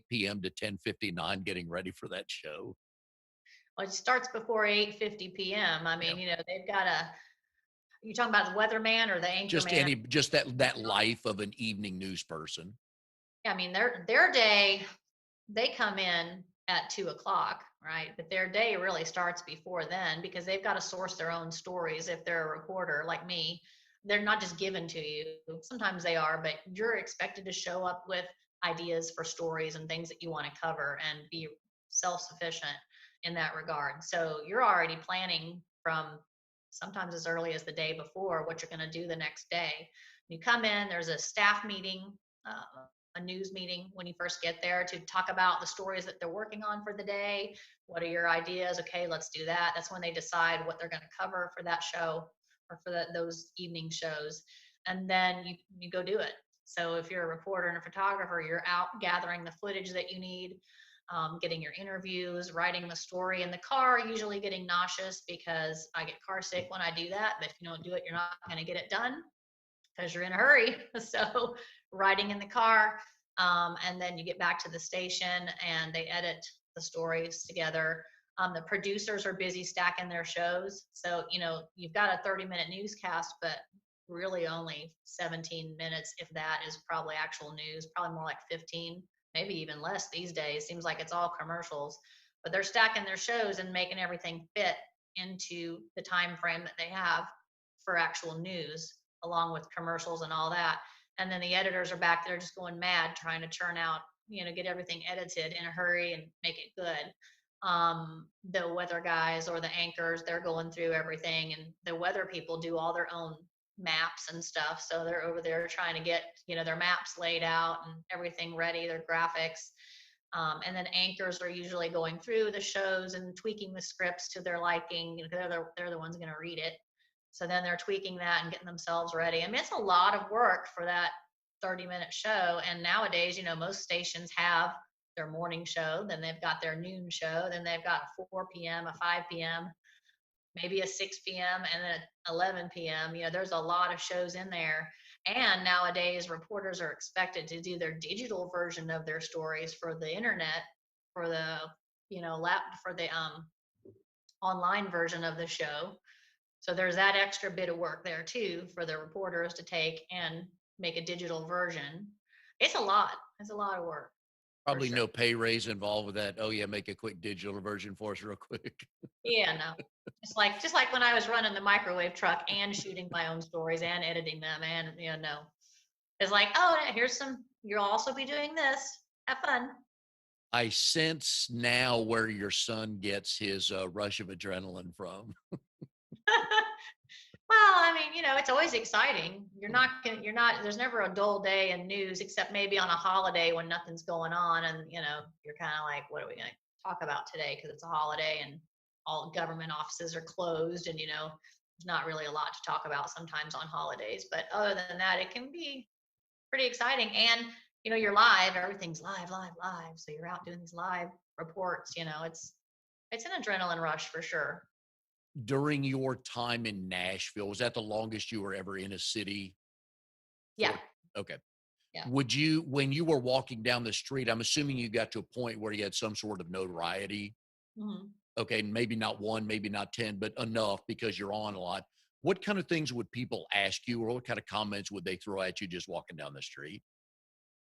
p.m. to 10:59 getting ready for that show? well, it starts before 8:50 p.m. I Yeah. mean, they've got you talking about the weatherman or the anchor man? Just that life of an evening news person. I mean, their day, they come in at 2 o'clock, right? But their day really starts before then because they've got to source their own stories. If they're a reporter like me, they're not just given to you. Sometimes they are, but you're expected to show up with ideas for stories and things that you want to cover and be self-sufficient in that regard. So you're already planning from sometimes as early as the day before what you're going to do the next day. You come in, there's a staff meeting, a news meeting when you first get there to talk about the stories that they're working on for the day. What are your ideas? Okay, let's do that. That's when they decide what they're going to cover for that show or for those evening shows. And then you go do it. So if you're a reporter and a photographer, you're out gathering the footage that you need, getting your interviews, writing the story in the car, usually getting nauseous because I get car sick when I do that. But if you don't do it, you're not going to get it done because you're in a hurry. So riding in the car, and then you get back to the station and they edit the stories together. The producers are busy stacking their shows. So, you've got a 30-minute newscast, but really only 17 minutes, if that, is probably actual news, probably more like 15, maybe even less these days. Seems like it's all commercials, but they're stacking their shows and making everything fit into the time frame that they have for actual news, along with commercials and all that. And then the editors are back there just going mad trying to churn out, get everything edited in a hurry and make it good. The weather guys or the anchors, they're going through everything, and the weather people do all their own maps and stuff. So they're over there trying to get, their maps laid out and everything ready, their graphics. And then anchors are usually going through the shows and tweaking the scripts to their liking. They're the ones going to read it. So then they're tweaking that and getting themselves ready. I mean, it's a lot of work for that 30-minute show. And nowadays, most stations have their morning show, then they've got their noon show, then they've got a 4 p.m., a 5 p.m., maybe a 6 p.m., and then 11 p.m. There's a lot of shows in there. And nowadays, reporters are expected to do their digital version of their stories for the internet, for the, for the online version of the show. So there's that extra bit of work there too for the reporters to take and make a digital version. It's a lot. It's a lot of work for Probably sure. no pay raise involved with that. Oh yeah, make a quick digital version for us real quick. Yeah, no. Just like when I was running the microwave truck and shooting my own stories and editing them, and no. It's like, oh, here's some, you'll also be doing this. Have fun. I sense now where your son gets his rush of adrenaline from. Well, I mean, it's always exciting. There's never a dull day in news except maybe on a holiday when nothing's going on and, you're kind of like, what are we going to talk about today? Because it's a holiday and all government offices are closed and, there's not really a lot to talk about sometimes on holidays. But other than that, it can be pretty exciting. And, you're live, everything's live, live, live. So you're out doing these live reports, it's an adrenaline rush for sure. During your time in Nashville, was that the longest you were ever in a city Yeah. for? Okay. Yeah. Would you, when you were walking down the street, I'm assuming you got to a point where you had some sort of notoriety. Mhm. Okay. Maybe not one, maybe not 10, but enough because you're on a lot. What kind of things would people ask you, or what kind of comments would they throw at you just walking down the street?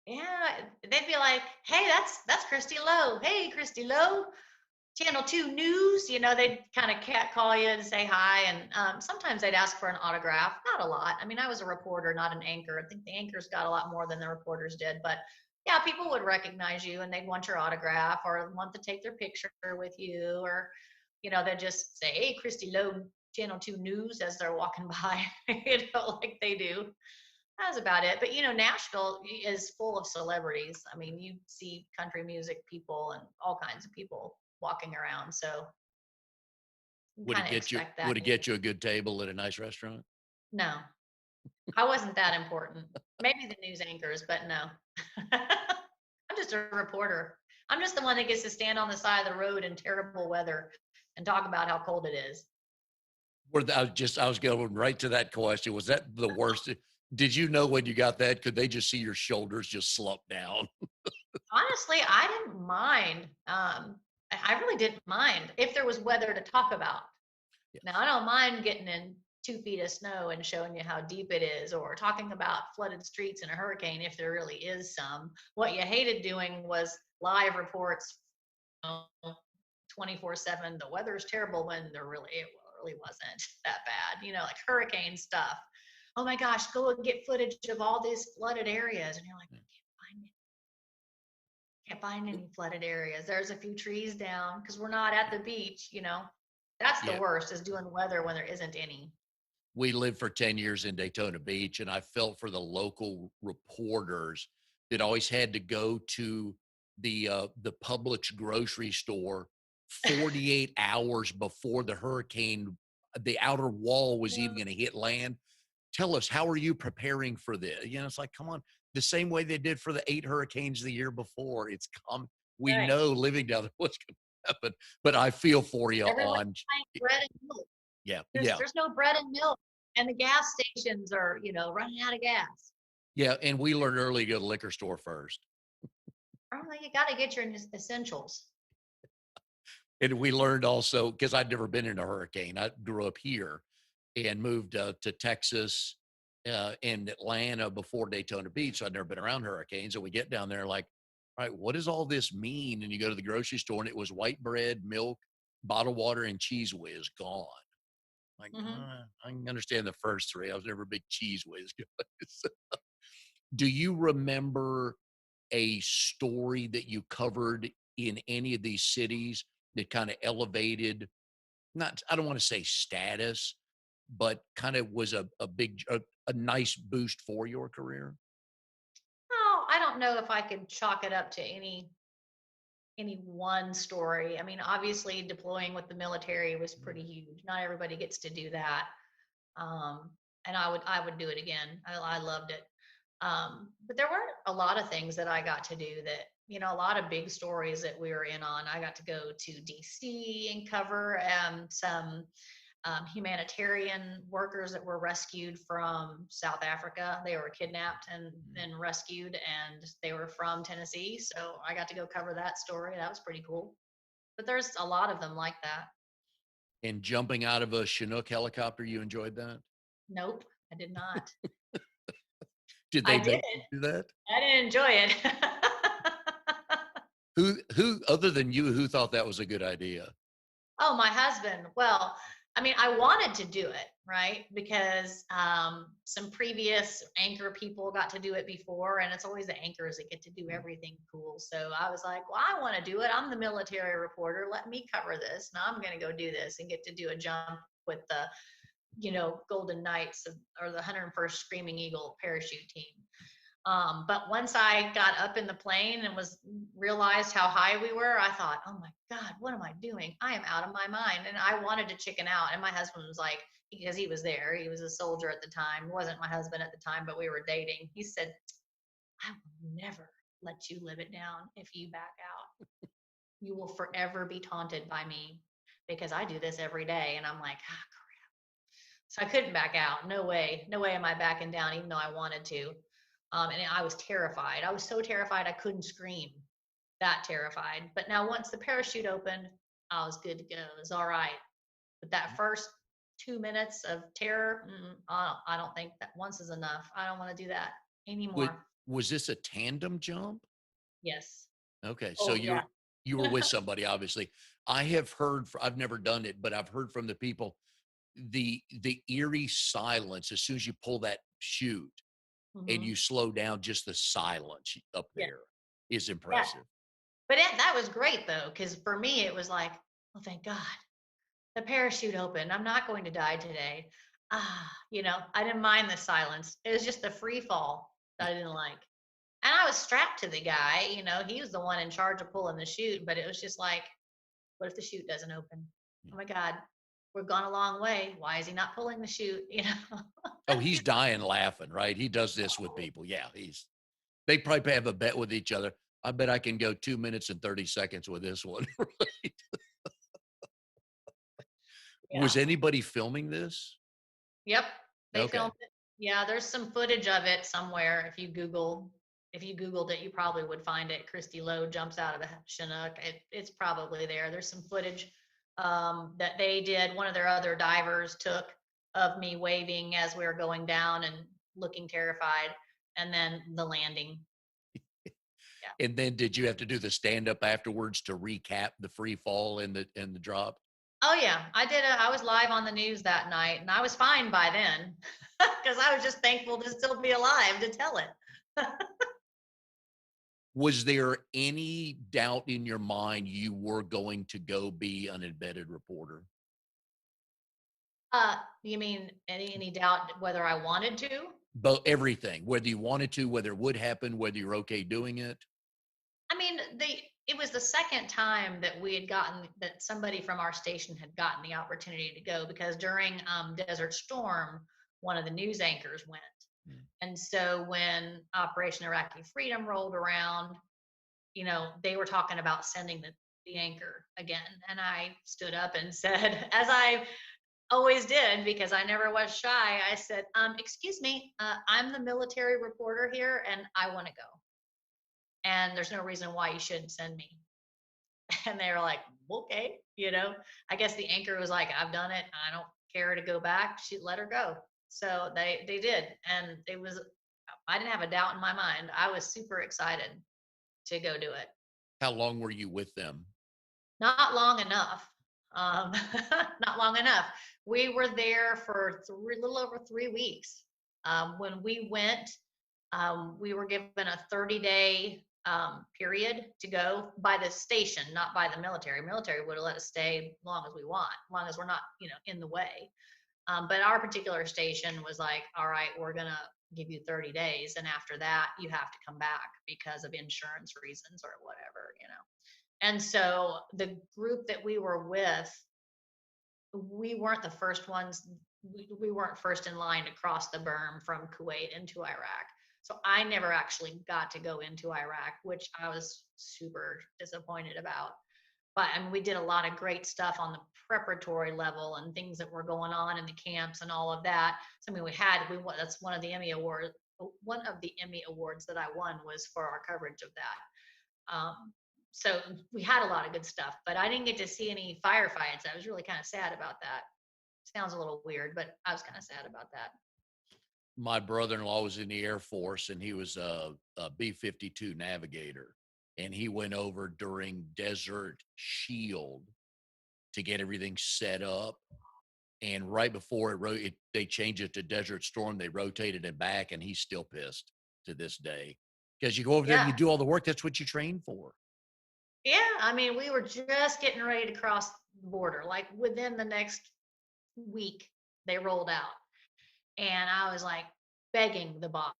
Yeah, they'd be like, "Hey, that's Christy Lowe. Hey, Christy Lowe, Channel 2 News." They'd kind of cat call you and say hi, and sometimes they'd ask for an autograph. Not a lot. I mean, I was a reporter, not an anchor. I think the anchors got a lot more than the reporters did, but yeah, people would recognize you and they'd want your autograph or want to take their picture with you, or they'd just say, "Hey, Christy Lowe, Channel 2 News," as they're walking by, like they do. That's about it. But Nashville is full of celebrities. I mean, you see country music people and all kinds of people walking around. So you Would it kind of get you, expect that would it here. get you a good table at a nice restaurant? No, I wasn't that important. Maybe the news anchors, but no. I'm just a reporter. I'm just the one that gets to stand on the side of the road in terrible weather and talk about how cold it is. I was going right to that question. Was that the worst? Did you know when you got that? Could they just see your shoulders just slump down? Honestly, I didn't mind. I really didn't mind if there was weather to talk about. Now, I don't mind getting in 2 feet of snow and showing you how deep it is, or talking about flooded streets in a hurricane if there really is some. What you hated doing was live reports, 24/7. The weather's terrible when it really wasn't that bad. Like hurricane stuff. Oh my gosh, go and get footage of all these flooded areas, and you're like, can't find any flooded areas. There's a few trees down because we're not at the beach. That's the Yeah. worst, is doing weather when there isn't any. We lived for 10 years in Daytona Beach, and I felt for the local reporters that always had to go to the Publix grocery store 48 hours before the hurricane, the outer wall was even going to hit land. Tell us, how are you preparing for this? It's like, come on, the same way they did for the 8 hurricanes the year before. It's come. We Right. know living down there what's going to happen, but I feel for you Everyone's on, buying bread and milk. yeah, There's yeah. there's no bread and milk, and the gas stations are running out of gas. Yeah, and we learned early to go to the liquor store first. Oh, you got to get your essentials. And we learned also, because I'd never been in a hurricane. I grew up here and moved to Texas and Atlanta before Daytona Beach. So I'd never been around hurricanes. And we get down there like, all right, what does all this mean? And you go to the grocery store and it was white bread, milk, bottled water, and Cheese Whiz gone. Like, Hmm. I can understand the first three. I was never a big Cheese Whiz guy. So, do you remember a story that you covered in any of these cities that kind of elevated, not, I don't want to say status, but kind of was a nice boost for your career? Oh, I don't know if I could chalk it up to any one story. I mean, obviously deploying with the military was pretty huge. Not everybody gets to do that. Um, and I would do it again. I loved it. But there weren't a lot of things that I got to do that, a lot of big stories that we were in on. I got to go to DC and cover some humanitarian workers that were rescued from South Africa. They were kidnapped and Mhm. then rescued, and they were from Tennessee. So I got to go cover that story. That was pretty cool. But there's a lot of them like that. And jumping out of a Chinook helicopter, you enjoyed that? Nope, I did not. Did I they did. make you do that? I didn't enjoy it. Who other than you, who thought that was a good idea? Oh, my husband. Well, I mean, I wanted to do it, right? Because some previous anchor people got to do it before, and it's always the anchors that get to do everything cool. So I was like, well, I want to do it. I'm the military reporter. Let me cover this. Now I'm going to go do this and get to do a jump with the Golden Knights or the 101st Screaming Eagle parachute team. But once I got up in the plane and realized how high we were, I thought, oh my God, what am I doing? I am out of my mind. And I wanted to chicken out. And my husband was like, because he was there, he was a soldier at the time. He wasn't my husband at the time, but we were dating. He said, I will never let you live it down if you back out. You will forever be taunted by me because I do this every day. And I'm like, ah, so I couldn't back out. No way. No way am I backing down, even though I wanted to. And I was terrified. I was so terrified I couldn't scream. That terrified. But now once the parachute opened, I was good to go. It was all right. But that first 2 minutes of terror, I don't think that once is enough. I don't want to do that Was, anymore. was this a tandem jump? Yes. Okay, so Oh yeah. you were with somebody, obviously. I have heard. I've never done it, but I've heard from the people the eerie silence as soon as you pull that chute and Hmm. you slow down. Just the silence up Yeah. there is Yeah. impressive. But that was great though, because for me it was like, oh thank God. The parachute opened. I'm not going to die today. I didn't mind the silence. It was just the free fall that I didn't like. And I was strapped to the guy, he was the one in charge of pulling the chute, but it was just like, what if the chute doesn't open? Oh my God, we've gone a long way. Why is he not pulling the chute? Oh, he's dying laughing, right? He does this with people. Yeah, they probably have a bet with each other. I bet I can go 2 minutes and 30 seconds with this one. Was Yeah. anybody filming this? Yep. They Okay. filmed it. Yeah, there's some footage of it somewhere. If you Googled it, you probably would find it. Christy Lowe jumps out of a Chinook. It's probably there. There's some footage that they did. One of their other divers took of me waving as we were going down and looking terrified, and then the landing. Yeah. And then did you have to do the stand up afterwards to recap the free fall and the drop? Oh yeah, I did. I was live on the news that night, and I was fine by then because I was just thankful to still be alive to tell it. Was there any doubt in your mind you were going to go be an embedded reporter? You mean any doubt whether I wanted to? But everything, whether you wanted to, whether it would happen, whether you're okay doing it. I mean, it was the second time that somebody from our station had gotten the opportunity to go, because during Desert Storm, one of the news anchors went. Mm. And so when Operation Iraqi Freedom rolled around, they were talking about sending the anchor again. And I stood up and said, as I always did, because I never was shy, I said, excuse me, I'm the military reporter here and I want to go. And there's no reason why you shouldn't send me. And they were like, okay, I guess the anchor was like, I've done it. I don't care to go back. She let her go. So they did. And I didn't have a doubt in my mind. I was super excited to go do it. How long were you with them? Not long enough. Um, not long enough. We were there for a little over 3 weeks. When we went, we were given a 30-day period to go by the station, not by the military. Military would have let us stay as long as we want, as long as we're not, in the way. But our particular station was like, all right, we're going to give you 30 days. And after that, you have to come back because of insurance reasons or whatever. And so the group that we were with, we weren't the first ones. We weren't first in line to cross the berm from Kuwait into Iraq. So I never actually got to go into Iraq, which I was super disappointed about. But I mean, we did a lot of great stuff on the preparatory level and things that were going on in the camps and all of that. So I mean, that's one of the Emmy awards. One of the Emmy awards that I won was for our coverage of that. So we had a lot of good stuff, but I didn't get to see any firefights. I was really kind of sad about that. Sounds a little weird, but I was kind of sad about that. My brother-in-law was in the Air Force and he was a B-52 navigator. And he went over during Desert Shield to get everything set up. And right before they changed it to Desert Storm, they rotated it back, and he's still pissed to this day. Because you go over there and Yeah. you do all the work. That's what you train for. Yeah. I mean, we were just getting ready to cross the border, like within the next week. They rolled out. And I was like begging the boss,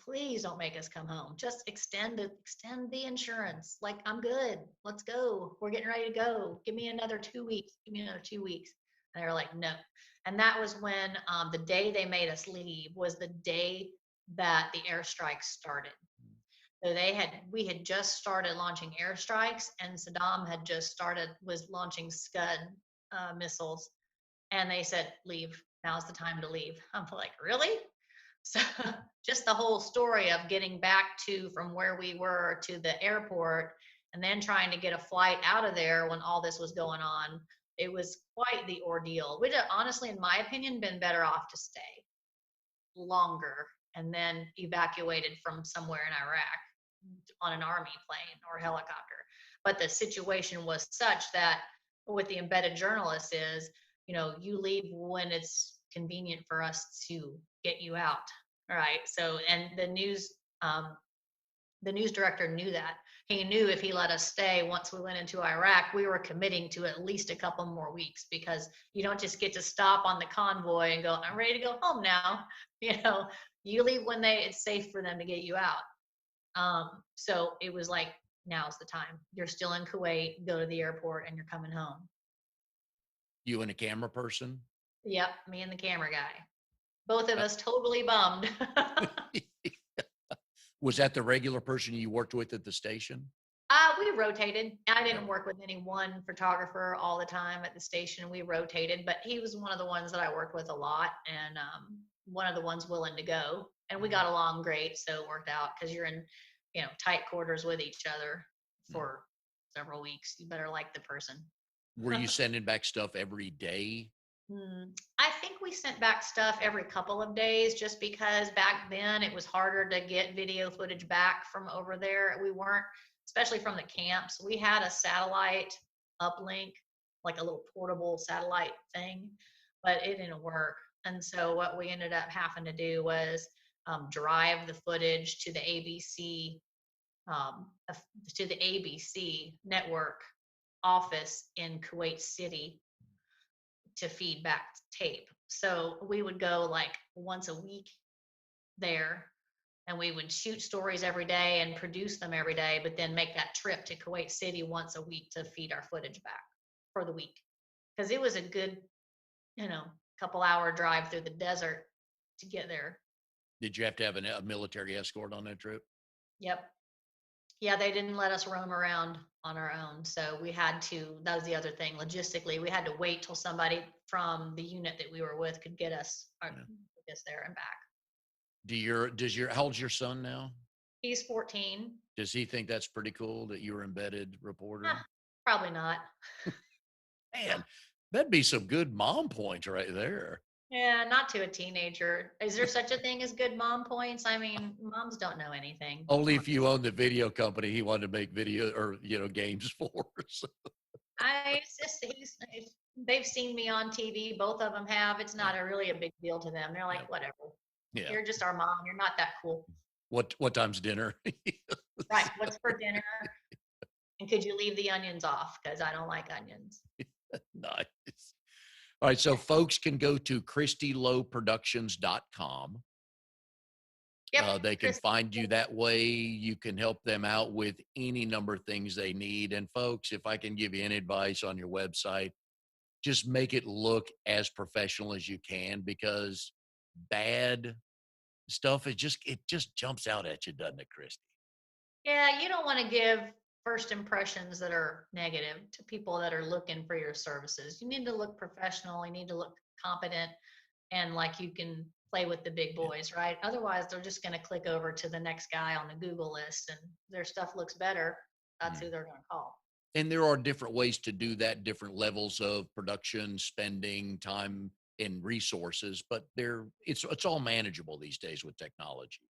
please don't make us come home. Just extend the insurance. Like, I'm good. Let's go. We're getting ready to go. Give me another 2 weeks. Give me another 2 weeks. And they were like, no. And that was when the day they made us leave was the day that the airstrikes started. So we had just started launching airstrikes, and Saddam had just was launching Scud missiles, and they said, leave. Now's the time to leave. I'm like, really? So just the whole story of getting back from where we were to the airport and then trying to get a flight out of there when all this was going on, it was quite the ordeal. We'd honestly, in my opinion, been better off to stay longer and then evacuated from somewhere in Iraq on an army plane or helicopter. But the situation was such that with the embedded journalists is, you leave when it's convenient for us to get you out. All right. So, and the news director knew that. He knew if he let us stay once we went into Iraq, we were committing to at least a couple more weeks, because you don't just get to stop on the convoy and go, I'm ready to go home now. You leave when it's safe for them to get you out. So it was like, now's the time. You're still in Kuwait, go to the airport, and you're coming home. You and a camera person? Yep, me and the camera guy. Both of us totally bummed. Was that the regular person you worked with at the station? We rotated. I didn't work with any one photographer all the time at the station. We rotated, but he was one of the ones that I worked with a lot, and one of the ones willing to go. And we got along great, so it worked out, because you're in, tight quarters with each other for several weeks. You better like the person. Were you sending back stuff every day? I think we sent back stuff every couple of days, just because back then it was harder to get video footage back from over there. We weren't, especially from the camps, we had a satellite uplink, like a little portable satellite thing, but it didn't work. And so what we ended up having to do was drive the footage to the ABC network office in Kuwait City to feed back tape. So we would go like once a week there, and we would shoot stories every day and produce them every day, but then make that trip to Kuwait City once a week to feed our footage back for the week. Because it was a good, couple hour drive through the desert to get there. Did you have to have a military escort on that trip? Yep. Yeah, they didn't let us roam around on our own. So we had to, that was the other thing. Logistically, we had to wait till somebody from the unit that we were with could get us there and back. How old's your son now? He's 14. Does he think that's pretty cool that you're embedded reporter? Probably not. Man, that'd be some good mom points right there. Yeah, not to a teenager. Is there such a thing as good mom points? I mean, moms don't know anything. Only if you own the video company he wanted to make video or games for. They've seen me on TV. Both of them have. It's not really a big deal to them. They're like, whatever. Yeah. You're just our mom. You're not that cool. What time's dinner? Right. What's for dinner? And could you leave the onions off? Because I don't like onions. Nice. All right. So folks can go to ChristyLowProductions.com. Yep. They can find you that way. You can help them out with any number of things they need. And folks, if I can give you any advice on your website, just make it look as professional as you can, because bad stuff, it just jumps out at you, doesn't it, Christy? Yeah, you don't want to give first impressions that are negative to people that are looking for your services. You need to look professional. You need to look competent, and like you can play with the big boys, right? Otherwise, they're just going to click over to the next guy on the Google list, and their stuff looks better. That's who they're going to call. And there are different ways to do that, different levels of production, spending, time, and resources, but it's all manageable these days with technology.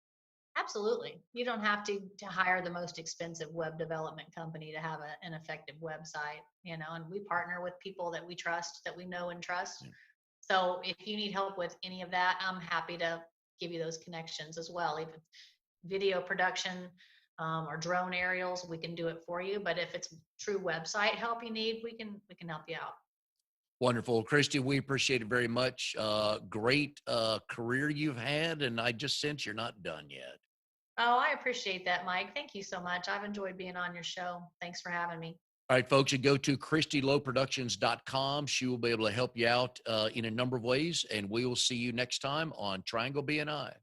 Absolutely. You don't have to hire the most expensive web development company to have an effective website, and we partner with people that we trust, that we know and trust. Yeah. So if you need help with any of that, I'm happy to give you those connections as well. If it's video production or drone aerials, we can do it for you. But if it's true website help you need, we can help you out. Wonderful. Christy, we appreciate it very much. Great career you've had, and I just sense you're not done yet. Oh, I appreciate that, Mike. Thank you so much. I've enjoyed being on your show. Thanks for having me. All right, folks, you go to ChristyLowProductions.com. She will be able to help you out in a number of ways, and we will see you next time on Triangle BNI.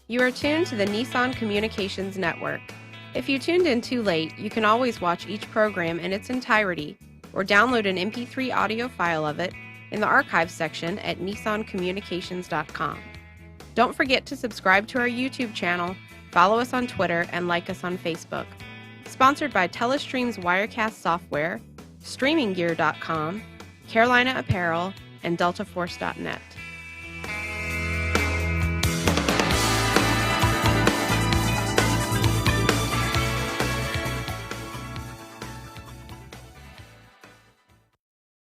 You are tuned to the Nissan Communications Network. If you tuned in too late, you can always watch each program in its entirety or download an MP3 audio file of it in the archives section at nissancommunications.com. Don't forget to subscribe to our YouTube channel, follow us on Twitter, and like us on Facebook. Sponsored by Telestream's Wirecast software, StreamingGear.com, Carolina Apparel, and DeltaForce.net.